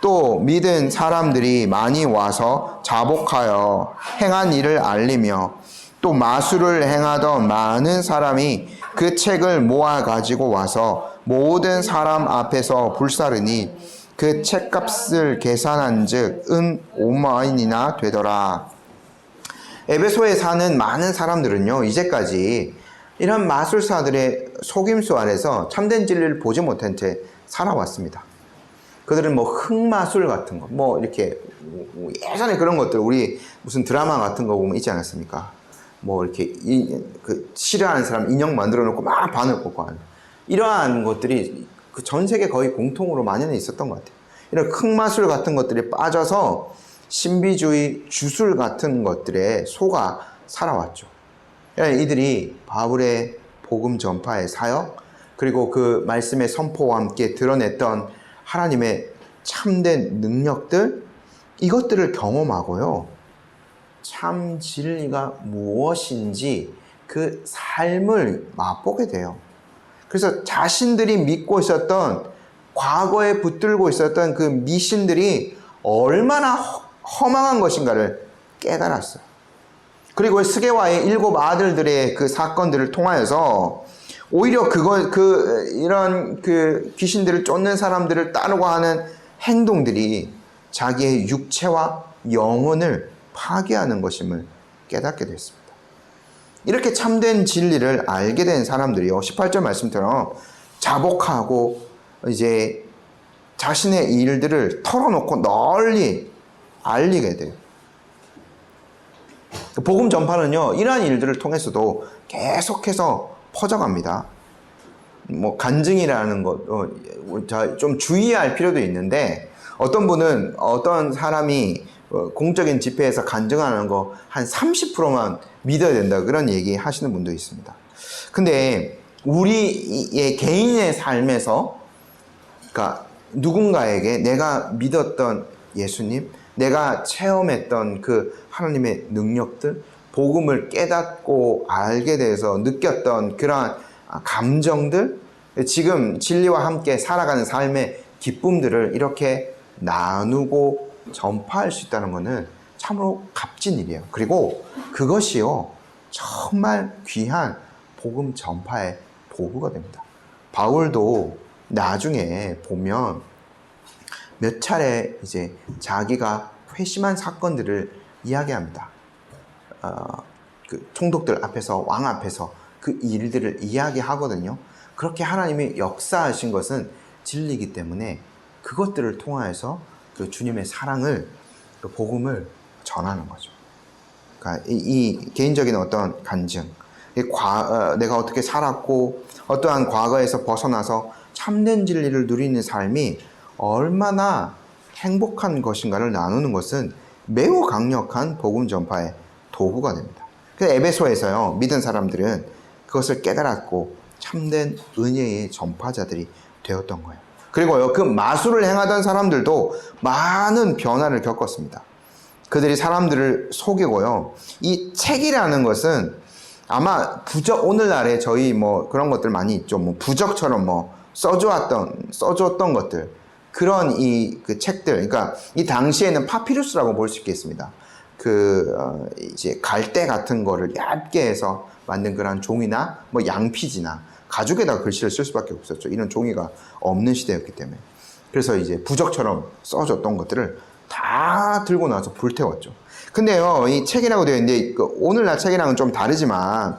S1: 또 믿은 사람들이 많이 와서 자복하여 행한 일을 알리며, 또 마술을 행하던 많은 사람이 그 책을 모아 가지고 와서 모든 사람 앞에서 불사르니 그 책값을 계산한 즉 은 5만이나 되더라. 에베소에 사는 많은 사람들은요, 이제까지 이런 마술사들의 속임수 아래서 참된 진리를 보지 못한 채 살아왔습니다. 그들은 뭐 흑마술 같은 거, 뭐 이렇게 예전에 그런 것들, 우리 무슨 드라마 같은 거 보면 있지 않았습니까? 뭐 이렇게 그 싫어하는 사람 인형 만들어 놓고 막 바늘 꽂고 하는 이러한 것들이 그 전 세계 거의 공통으로 만연해 있었던 것 같아요. 이런 흑마술 같은 것들이 빠져서 신비주의, 주술 같은 것들에 속아 살아왔죠. 이들이 바울의 복음 전파의 사역, 그리고 그 말씀의 선포와 함께 드러냈던 하나님의 참된 능력들, 이것들을 경험하고요, 참 진리가 무엇인지 그 삶을 맛보게 돼요. 그래서 자신들이 믿고 있었던, 과거에 붙들고 있었던 그 미신들이 얼마나 허망한 것인가를 깨달았어요. 그리고 스게와의 7 아들들의 그 사건들을 통하여서 오히려 이런 그 귀신들을 쫓는 사람들을 따르고 하는 행동들이 자기의 육체와 영혼을 파괴하는 것임을 깨닫게 됐습니다. 이렇게 참된 진리를 알게 된 사람들이요, 18절 말씀처럼 자복하고 이제 자신의 일들을 털어놓고 널리 알리게 돼요. 복음 전파는요, 이러한 일들을 통해서도 계속해서 퍼져갑니다. 뭐 간증이라는 것, 좀 주의할 필요도 있는데, 어떤 분은 어떤 사람이 공적인 집회에서 간증하는 거 한 30%만 믿어야 된다, 그런 얘기 하시는 분도 있습니다. 근데 우리의 개인의 삶에서, 그러니까 누군가에게 내가 믿었던 예수님, 내가 체험했던 그 하나님의 능력들, 복음을 깨닫고 알게 돼서 느꼈던 그러한 감정들, 지금 진리와 함께 살아가는 삶의 기쁨들을 이렇게 나누고 전파할 수 있다는 것은 참으로 값진 일이에요. 그리고 그것이요, 정말 귀한 복음 전파의 도구가 됩니다. 바울도 나중에 보면 몇 차례 이제 자기가 회심한 사건들을 이야기합니다. 그 총독들 앞에서, 왕 앞에서 그 일들을 이야기하거든요. 그렇게 하나님이 역사하신 것은 진리이기 때문에 그것들을 통하여서 그 주님의 사랑을, 그 복음을 전하는 거죠. 그러니까 이 개인적인 어떤 간증, 내가 어떻게 살았고 어떠한 과거에서 벗어나서 참된 진리를 누리는 삶이 얼마나 행복한 것인가를 나누는 것은 매우 강력한 복음 전파의 도구가 됩니다. 그래서 에베소에서요, 믿은 사람들은 그것을 깨달았고 참된 은혜의 전파자들이 되었던 거예요. 그리고요, 그 마술을 행하던 사람들도 많은 변화를 겪었습니다. 그들이 사람들을 속이고요, 이 책이라는 것은 아마 오늘날에 저희 뭐 그런 것들 많이 있죠. 뭐 부적처럼 뭐 써주었던 것들, 그런 그 책들, 그러니까 이 당시에는 파피루스라고 볼 수 있겠습니다. 이제 갈대 같은 거를 얇게 해서 만든 그런 종이나 뭐 양피지나 가죽에다가 글씨를 쓸 수밖에 없었죠. 이런 종이가 없는 시대였기 때문에. 그래서 이제 부적처럼 써줬던 것들을 다 들고 나와서 불태웠죠. 근데요, 이 책이라고 되어 있는데 오늘날 책이랑은 좀 다르지만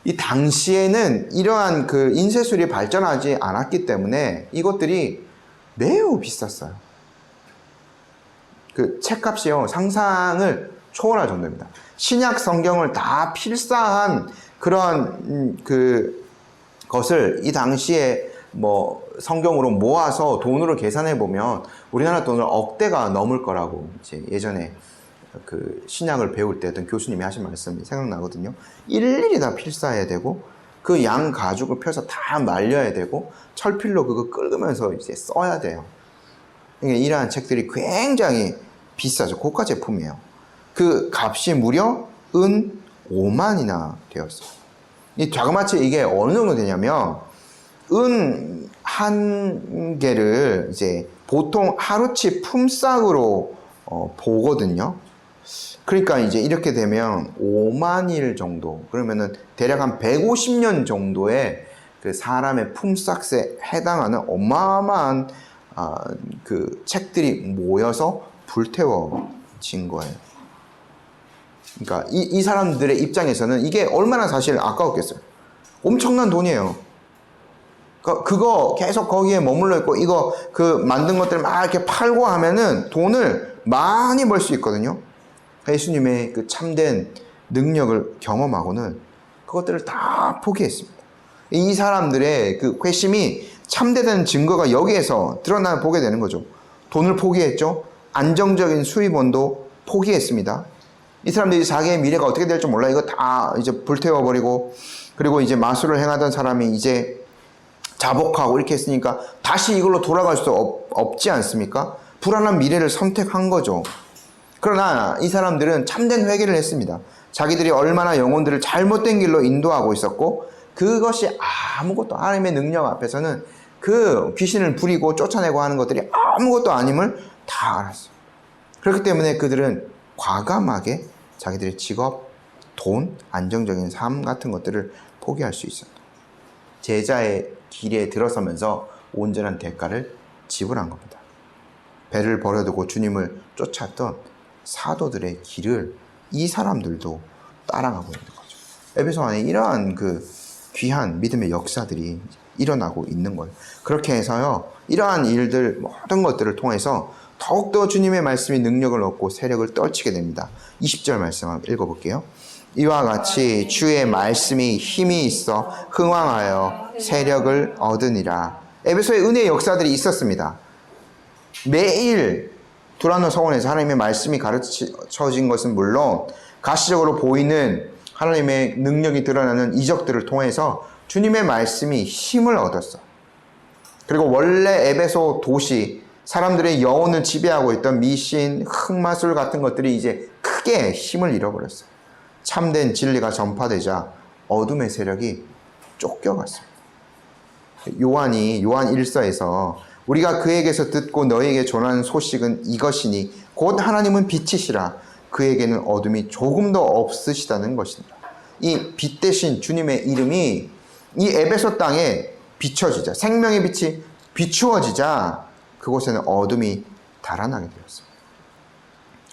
S1: 이 당시에는 이러한 그 인쇄술이 발전하지 않았기 때문에 이것들이 매우 비쌌어요. 그 책값이요, 상상을 초월할 정도입니다. 신약 성경을 다 필사한 그런 그 것을 이 당시에 뭐 성경으로 모아서 돈으로 계산해 보면 우리나라 돈을 억대가 넘을 거라고 이제 예전에 그 신약을 배울 때 어떤 교수님이 하신 말씀이 생각나거든요. 일일이 다 필사해야 되고 그 양 가죽을 펴서 다 말려야 되고 철필로 그거 긁으면서 이제 써야 돼요. 그러니까 이러한 책들이 굉장히 비싸죠. 고가 제품이에요. 그 값이 무려 은 5만이나 되었어요. 이 자그마치 이게 어느 정도 되냐면 은 한 개를 이제 보통 하루치 품삯으로 보거든요. 그러니까 이제 이렇게 되면 5만일 정도, 그러면은 대략 한 150년 정도의 그 사람의 품삯에 해당하는 어마어마한 그 책들이 모여서 불태워진 거예요. 그러니까 이 사람들의 입장에서는 이게 얼마나 사실 아까웠겠어요. 엄청난 돈이에요. 그거 계속 거기에 머물러 있고 이거 그 만든 것들 막 이렇게 팔고 하면은 돈을 많이 벌 수 있거든요. 예수님의 그 참된 능력을 경험하고는 그것들을 다 포기했습니다. 이 사람들의 그 회심이 참되다는 증거가 여기에서 드러나 보게 되는 거죠. 돈을 포기했죠. 안정적인 수입원도 포기했습니다. 이 사람들이 자기의 미래가 어떻게 될지 몰라. 이거 다 이제 불태워버리고, 그리고 이제 마술을 행하던 사람이 이제 자복하고 이렇게 했으니까 다시 이걸로 돌아갈 수 없지 않습니까? 불안한 미래를 선택한 거죠. 그러나 이 사람들은 참된 회개를 했습니다. 자기들이 얼마나 영혼들을 잘못된 길로 인도하고 있었고 그것이 아무것도, 하나님의 능력 앞에서는 그 귀신을 부리고 쫓아내고 하는 것들이 아무것도 아님을 다 알았어요. 그렇기 때문에 그들은 과감하게 자기들의 직업, 돈, 안정적인 삶 같은 것들을 포기할 수 있었다. 제자의 길에 들어서면서 온전한 대가를 지불한 겁니다. 배를 버려두고 주님을 쫓았던 사도들의 길을 이 사람들도 따라가고 있는 거죠. 에베소 안에 이러한 그 귀한 믿음의 역사들이 일어나고 있는 거예요. 그렇게 해서요, 이러한 일들, 모든 것들을 통해서 더욱더 주님의 말씀이 능력을 얻고 세력을 떨치게 됩니다. 20절 말씀 한번 읽어볼게요. 이와 같이 주의 말씀이 힘이 있어 흥왕하여 세력을 얻으니라. 에베소의 은혜의 역사들이 있었습니다. 매일 두란노 서원에서 하나님의 말씀이 가르쳐진 것은 물론 가시적으로 보이는 하나님의 능력이 드러나는 이적들을 통해서 주님의 말씀이 힘을 얻었어. 그리고 원래 에베소 도시, 사람들의 영혼을 지배하고 있던 미신, 흑마술 같은 것들이 이제 크게 힘을 잃어버렸어요. 참된 진리가 전파되자 어둠의 세력이 쫓겨갔습니다. 요한 1서에서 우리가 그에게서 듣고 너희에게 전하는 소식은 이것이니 곧 하나님은 빛이시라 그에게는 어둠이 조금도 없으시다는 것이니라. 이 빛 대신 주님의 이름이 이 에베소 땅에 비춰지자, 생명의 빛이 비추어지자 그곳에는 어둠이 달아나게 되었습니다.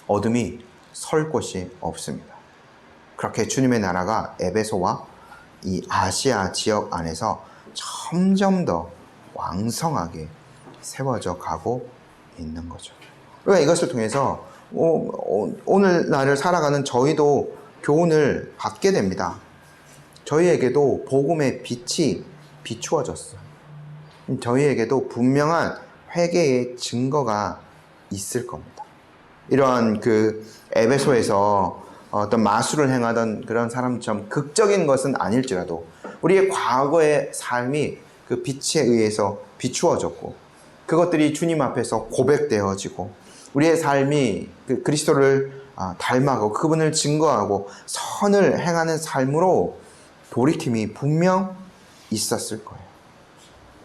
S1: 어둠이 설 곳이 없습니다. 그렇게 주님의 나라가 에베소와 이 아시아 지역 안에서 점점 더 왕성하게 세워져 가고 있는 거죠. 그러니까 이것을 통해서 오늘날을 살아가는 저희도 교훈을 받게 됩니다. 저희에게도 복음의 빛이 비추어졌어요. 저희에게도 분명한 회개의 증거가 있을 겁니다. 이러한 그 에베소에서 어떤 마술을 행하던 그런 사람처럼 극적인 것은 아닐지라도 우리의 과거의 삶이 그 빛에 의해서 비추어졌고 그것들이 주님 앞에서 고백되어지고 우리의 삶이 그 그리스도를 닮아가고 그분을 증거하고 선을 행하는 삶으로 돌이킴이 분명 있었을 거예요.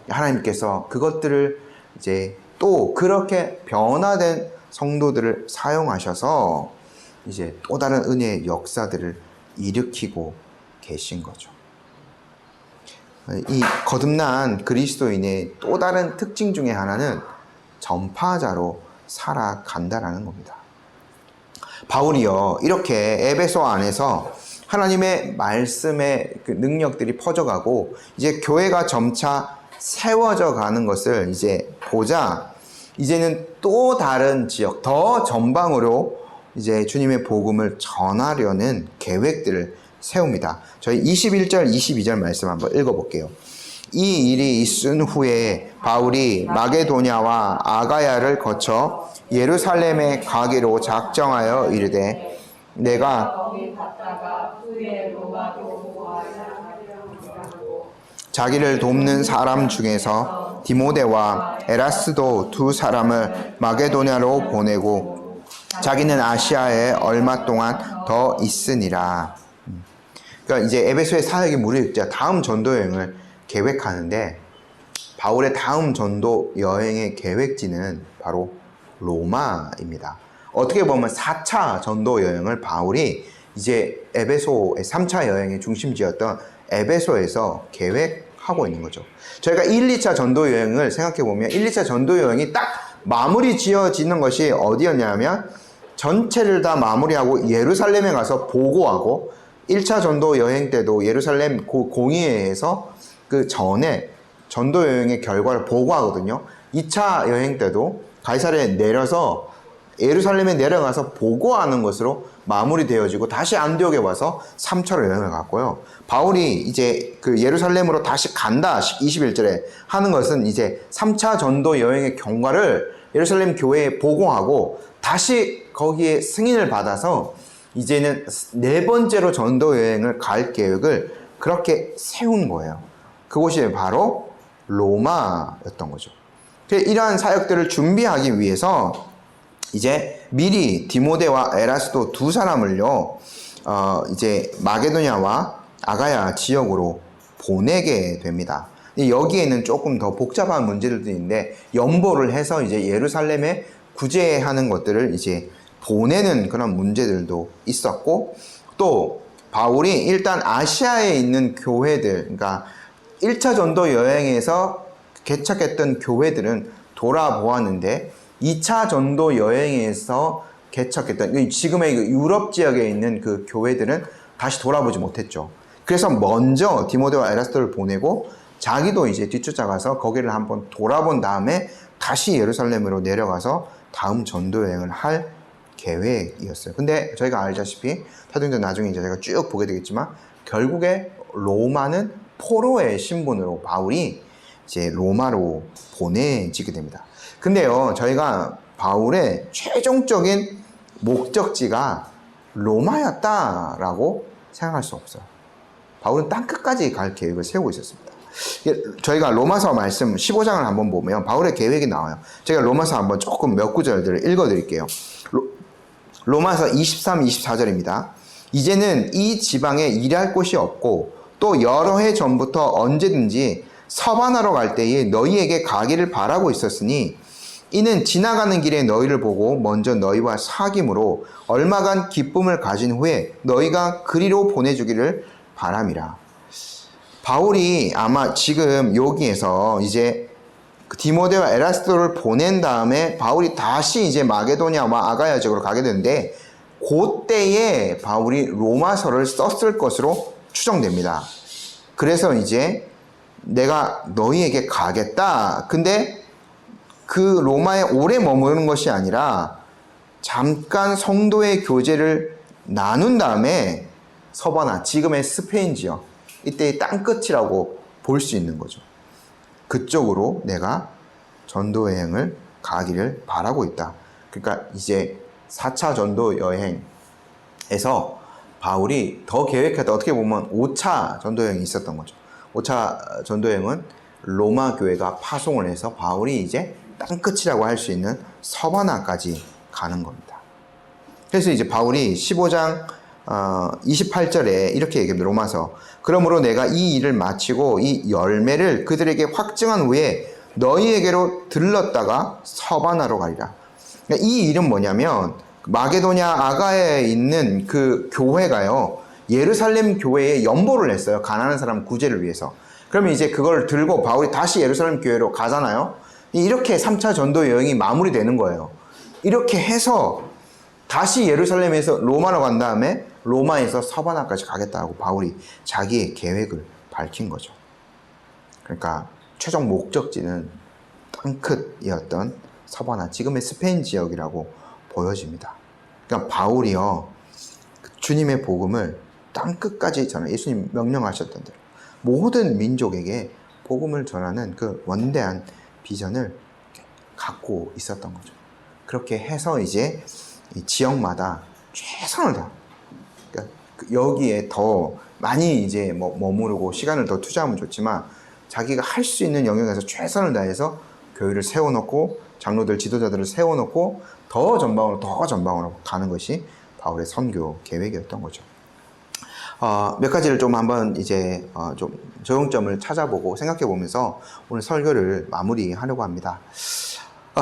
S1: 하나님께서 그것들을 이제 또 그렇게 변화된 성도들을 사용하셔서 이제 또 다른 은혜의 역사들을 일으키고 계신 거죠. 이 거듭난 그리스도인의 또 다른 특징 중에 하나는 전파자로 살아간다라는 겁니다. 바울이요, 이렇게 에베소 안에서 하나님의 말씀의 그 능력들이 퍼져가고 이제 교회가 점차 세워져 가는 것을 이제 보자, 이제는 또 다른 지역, 더 전방으로 이제 주님의 복음을 전하려는 계획들을 세웁니다. 저희 21절, 22절 말씀 한번 읽어볼게요. 이 일이 있은 후에 바울이 마게도냐와 아가야를 거쳐 예루살렘에 가기로 작정하여 이르되 내가
S2: 거기 갔다가 후에 로마로 보아야 하리라고.
S1: 자기를 돕는 사람 중에서 디모데와 에라스도 두 사람을 마게도냐로 보내고 자기는 아시아에 얼마 동안 더 있으니라. 그러니까 이제 에베소의 사역이 무르익자 다음 전도 여행을 계획하는데, 바울의 다음 전도 여행의 계획지는 바로 로마입니다. 어떻게 보면 4차 전도 여행을 바울이 이제 에베소의 3차 여행의 중심지였던 에베소에서 계획하고 있는 거죠. 저희가 1, 2차 전도 여행을 생각해 보면 1, 2차 전도 여행이 딱 마무리 지어지는 것이 어디였냐면, 전체를 다 마무리하고 예루살렘에 가서 보고하고, 1차 전도 여행 때도 예루살렘 공의회에서 그 전에 전도 여행의 결과를 보고하거든요. 2차 여행 때도 가이사랴에 내려서 예루살렘에 내려가서 보고하는 것으로 마무리되어지고 다시 안디옥에 와서 3차로 여행을 갔고요. 바울이 이제 그 예루살렘으로 다시 간다 21절에 하는 것은 이제 3차 전도 여행의 경과를 예루살렘 교회에 보고하고 다시 거기에 승인을 받아서 이제는 4번째로 전도 여행을 갈 계획을 그렇게 세운 거예요. 그곳이 바로 로마였던 거죠. 이러한 사역들을 준비하기 위해서 이제 미리 디모데와 에라스도 두 사람을요, 이제 마게도냐와 아가야 지역으로 보내게 됩니다. 여기에는 조금 더 복잡한 문제들도 있는데, 연보를 해서 이제 예루살렘에 구제하는 것들을 이제 보내는 그런 문제들도 있었고, 또 바울이 일단 아시아에 있는 교회들, 그러니까 1차 전도 여행에서 개척했던 교회들은 돌아보았는데 2차 전도 여행에서 개척했던 지금의 유럽 지역에 있는 그 교회들은 다시 돌아보지 못했죠. 그래서 먼저 디모데와 에라스도를 보내고 자기도 이제 뒤쫓아가서 거기를 한번 돌아본 다음에 다시 예루살렘으로 내려가서 다음 전도 여행을 할 계획이었어요. 근데 저희가 알다시피 사도행전 나중에 이제 제가 쭉 보게 되겠지만 결국에 로마는 포로의 신분으로 바울이 이제 로마로 보내지게 됩니다. 근데요, 저희가 바울의 최종적인 목적지가 로마였다라고 생각할 수 없어요. 바울은 땅끝까지 갈 계획을 세우고 있었습니다. 저희가 로마서 말씀 15장을 한번 보면 바울의 계획이 나와요. 제가 로마서 한번 조금 몇 구절들을 읽어드릴게요. 로마서 23, 24절입니다. 이제는 이 지방에 일할 곳이 없고 또 여러 해 전부터 언제든지 서반하러 갈 때에 너희에게 가기를 바라고 있었으니 이는 지나가는 길에 너희를 보고 먼저 너희와 사귐으로 얼마간 기쁨을 가진 후에 너희가 그리로 보내주기를 바람이라. 바울이 아마 지금 여기에서 이제 디모데와 에라스도를 보낸 다음에 바울이 다시 이제 마게도냐와 아가야 지역으로 가게 되는데, 그때에 바울이 로마서를 썼을 것으로 추정됩니다. 그래서 이제 내가 너희에게 가겠다. 근데 그 로마에 오래 머무르는 것이 아니라 잠깐 성도의 교제를 나눈 다음에 서바나, 지금의 스페인 지역, 이때의 땅끝이라고 볼 수 있는 거죠. 그쪽으로 내가 전도 여행을 가기를 바라고 있다. 그러니까 이제 4차 전도 여행에서 바울이 더 계획했다. 어떻게 보면 5차 전도 여행이 있었던 거죠. 5차 전도 여행은 로마 교회가 파송을 해서 바울이 이제 땅끝이라고 할 수 있는 서바나까지 가는 겁니다. 그래서 이제 바울이 15장 28절에 이렇게 얘기합니다. 로마서. 그러므로 내가 이 일을 마치고 이 열매를 그들에게 확증한 후에 너희에게로 들렀다가 서바나로 가리라. 그러니까 이 일은 뭐냐면 마게도냐 아가야에 있는 그 교회가요, 예루살렘 교회에 연보를 냈어요. 가난한 사람 구제를 위해서. 그러면 이제 그걸 들고 바울이 다시 예루살렘 교회로 가잖아요. 이렇게 3차 전도 여행이 마무리되는 거예요. 이렇게 해서 다시 예루살렘에서 로마로 간 다음에 로마에서 서바나까지 가겠다고 바울이 자기의 계획을 밝힌 거죠. 그러니까 최종 목적지는 땅끝이었던 서바나, 지금의 스페인 지역이라고 보여집니다. 그러니까 바울이요, 주님의 복음을 땅끝까지 전하, 예수님 명령하셨던 대로 모든 민족에게 복음을 전하는 그 원대한 비전을 갖고 있었던 거죠. 그렇게 해서 이제 이 지역마다 최선을 다, 그러니까 여기에 더 많이 이제 머무르고 시간을 더 투자하면 좋지만 자기가 할 수 있는 영역에서 최선을 다해서 교회를 세워놓고 장로들, 지도자들을 세워놓고 더 전방으로 가는 것이 바울의 선교 계획이었던 거죠. 몇 가지를 좀 한번 이제 좀 적용점을 찾아보고 생각해 보면서 오늘 설교를 마무리하려고 합니다.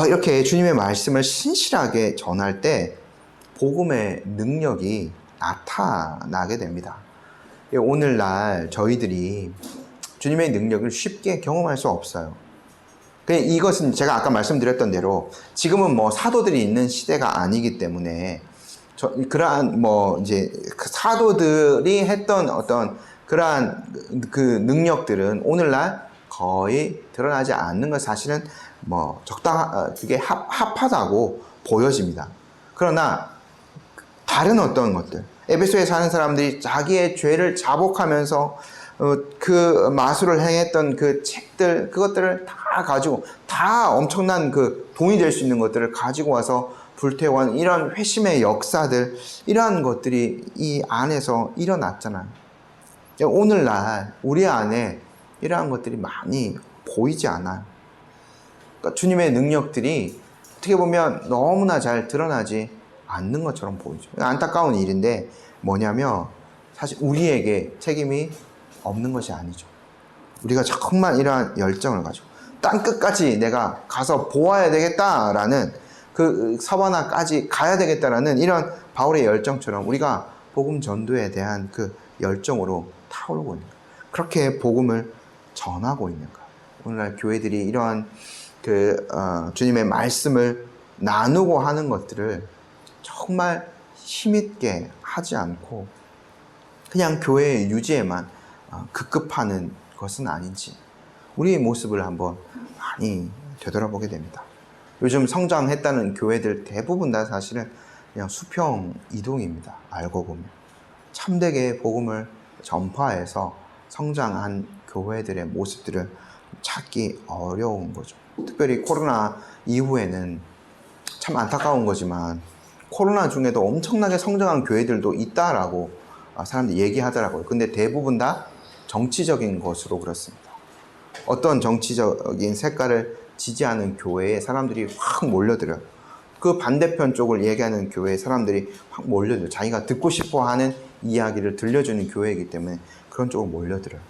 S1: 이렇게 주님의 말씀을 신실하게 전할 때 복음의 능력이 나타나게 됩니다. 오늘날 저희들이 주님의 능력을 쉽게 경험할 수 없어요. 이것은 제가 아까 말씀드렸던 대로 지금은 사도들이 있는 시대가 아니기 때문에 그러한 이제 사도들이 했던 어떤 그러한 그 능력들은 오늘날 거의 드러나지 않는 것, 사실은 그게 합하다고 보여집니다. 그러나 다른 어떤 것들, 에베소에 사는 사람들이 자기의 죄를 자복하면서 그 마술을 행했던 그 책들, 그것들을 다 가지고, 다 엄청난 그 돈이 될 수 있는 것들을 가지고 와서 불태워온 이런 회심의 역사들, 이러한 것들이 이 안에서 일어났잖아요. 오늘날 우리 안에 이러한 것들이 많이 보이지 않아요. 그러니까 주님의 능력들이 어떻게 보면 너무나 잘 드러나지 않는 것처럼 보이죠. 안타까운 일인데 뭐냐면 사실 우리에게 책임이 없는 것이 아니죠. 우리가 정말 이러한 열정을 가지고 땅끝까지 내가 가서 보아야 되겠다라는, 그 서바나까지 가야 되겠다라는 이런 바울의 열정처럼 우리가 복음 전도에 대한 그 열정으로 타오르고 있는 거예요. 그렇게 복음을 전하고 있는 거예요. 오늘날 교회들이 이러한 주님의 말씀을 나누고 하는 것들을 정말 힘있게 하지 않고 그냥 교회의 유지에만 급급하는 것은 아닌지 우리의 모습을 한번 많이 되돌아보게 됩니다. 요즘 성장했다는 교회들 대부분 다 사실은 그냥 수평 이동입니다. 알고 보면 참되게 복음을 전파해서 성장한 교회들의 모습들을 찾기 어려운 거죠. 특별히 코로나 이후에는 참 안타까운 거지만 코로나 중에도 엄청나게 성장한 교회들도 있다라고 사람들이 얘기하더라고요. 근데 대부분 다 정치적인 것으로 그렇습니다. 어떤 정치적인 색깔을 지지하는 교회에 사람들이 확 몰려들어요. 그 반대편 쪽을 얘기하는 교회에 사람들이 확 몰려들어요. 자기가 듣고 싶어 하는 이야기를 들려주는 교회이기 때문에 그런 쪽으로 몰려들어요.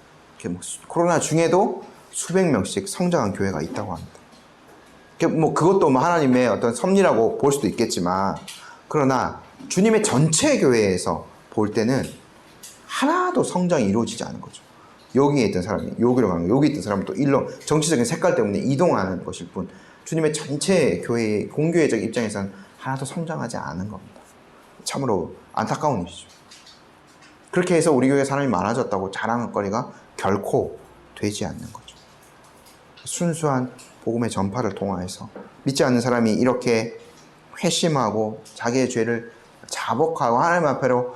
S1: 코로나 중에도 수백 명씩 성장한 교회가 있다고 합니다. 그것도 하나님의 어떤 섭리라고 볼 수도 있겠지만, 그러나 주님의 전체 교회에서 볼 때는 하나도 성장이 이루어지지 않은 거죠. 여기에 있던 사람이 여기로 가는 거고, 여기 있던 사람은 또 일로 정치적인 색깔 때문에 이동하는 것일 뿐, 주님의 전체 교회의 공교회적 입장에서는 하나도 성장하지 않은 겁니다. 참으로 안타까운 일이죠. 그렇게 해서 우리 교회에 사람이 많아졌다고 자랑거리가 결코 되지 않는 거죠. 순수한 복음의 전파를 통하여서 믿지 않는 사람이 이렇게 회심하고 자기의 죄를 자복하고 하나님 앞으로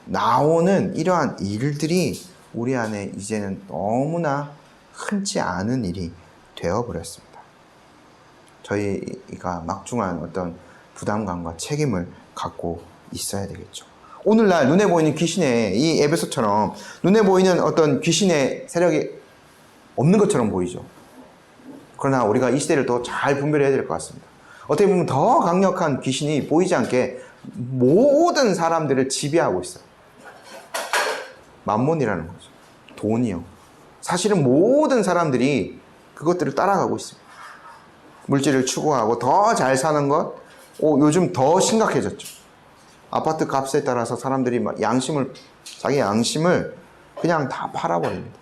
S1: 나오는 이러한 일들이 우리 안에 이제는 너무나 흔치 않은 일이 되어버렸습니다. 저희가 막중한 어떤 부담감과 책임을 갖고 있어야 되겠죠. 오늘날 눈에 보이는 귀신의, 이 에베소처럼 눈에 보이는 어떤 귀신의 세력이 없는 것처럼 보이죠. 그러나 우리가 이 시대를 더 잘 분별해야 될 것 같습니다. 어떻게 보면 더 강력한 귀신이 보이지 않게 모든 사람들을 지배하고 있어요. 맘몬이라는 거죠. 돈이요. 사실은 모든 사람들이 그것들을 따라가고 있습니다. 물질을 추구하고 더 잘 사는 것, 요즘 더 심각해졌죠. 아파트 값에 따라서 사람들이 자기 양심을 그냥 다 팔아버립니다.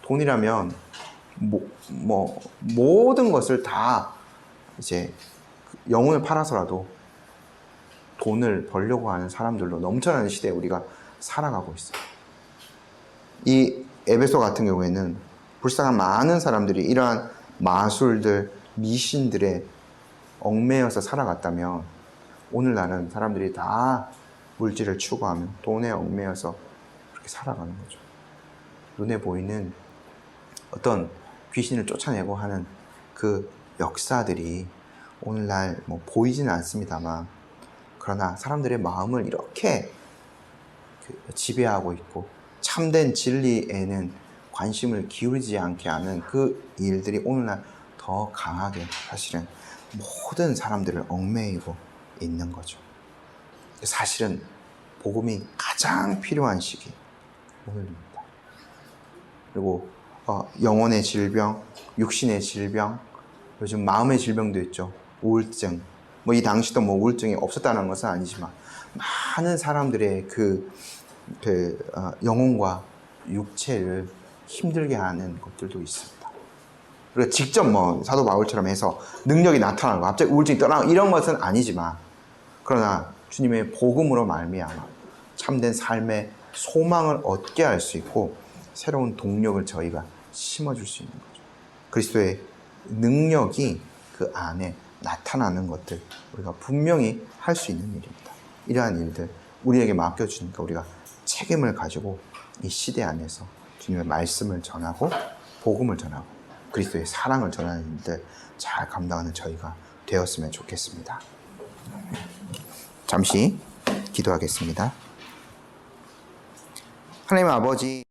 S1: 돈이라면 모든 것을 다 이제 영혼을 팔아서라도 돈을 벌려고 하는 사람들로 넘쳐나는 시대에 우리가 살아가고 있어요. 이 에베소 같은 경우에는 불쌍한 많은 사람들이 이러한 마술들, 미신들에 얽매여서 살아갔다면 오늘날은 사람들이 다 물질을 추구하며 돈에 얽매여서 그렇게 살아가는 거죠. 눈에 보이는 어떤 귀신을 쫓아내고 하는 그 역사들이 오늘날 뭐 보이지는 않습니다만, 그러나 사람들의 마음을 이렇게 지배하고 있고 참된 진리에는 관심을 기울이지 않게 하는 그 일들이 오늘날 더 강하게 사실은 모든 사람들을 얽매이고 있는 거죠. 사실은 복음이 가장 필요한 시기 오늘입니다. 그리고 영혼의 질병, 육신의 질병, 요즘 마음의 질병도 있죠. 우울증. 뭐 이 당시도 뭐 우울증이 없었다는 것은 아니지만 많은 사람들의 영혼과 육체를 힘들게 하는 것들도 있습니다. 그리고 직접 뭐 사도 바울처럼 해서 능력이 나타나고 갑자기 우울증이 떠나고 이런 것은 아니지만, 그러나 주님의 복음으로 말미암아 참된 삶의 소망을 얻게 할 수 있고 새로운 동력을 저희가 심어줄 수 있는 거죠. 그리스도의 능력이 그 안에 나타나는 것들 우리가 분명히 할 수 있는 일입니다. 이러한 일들 우리에게 맡겨주니까 우리가 책임을 가지고 이 시대 안에서 주님의 말씀을 전하고 복음을 전하고 그리스도의 사랑을 전하는 일들 잘 감당하는 저희가 되었으면 좋겠습니다. 잠시 기도하겠습니다. 하나님 아버지,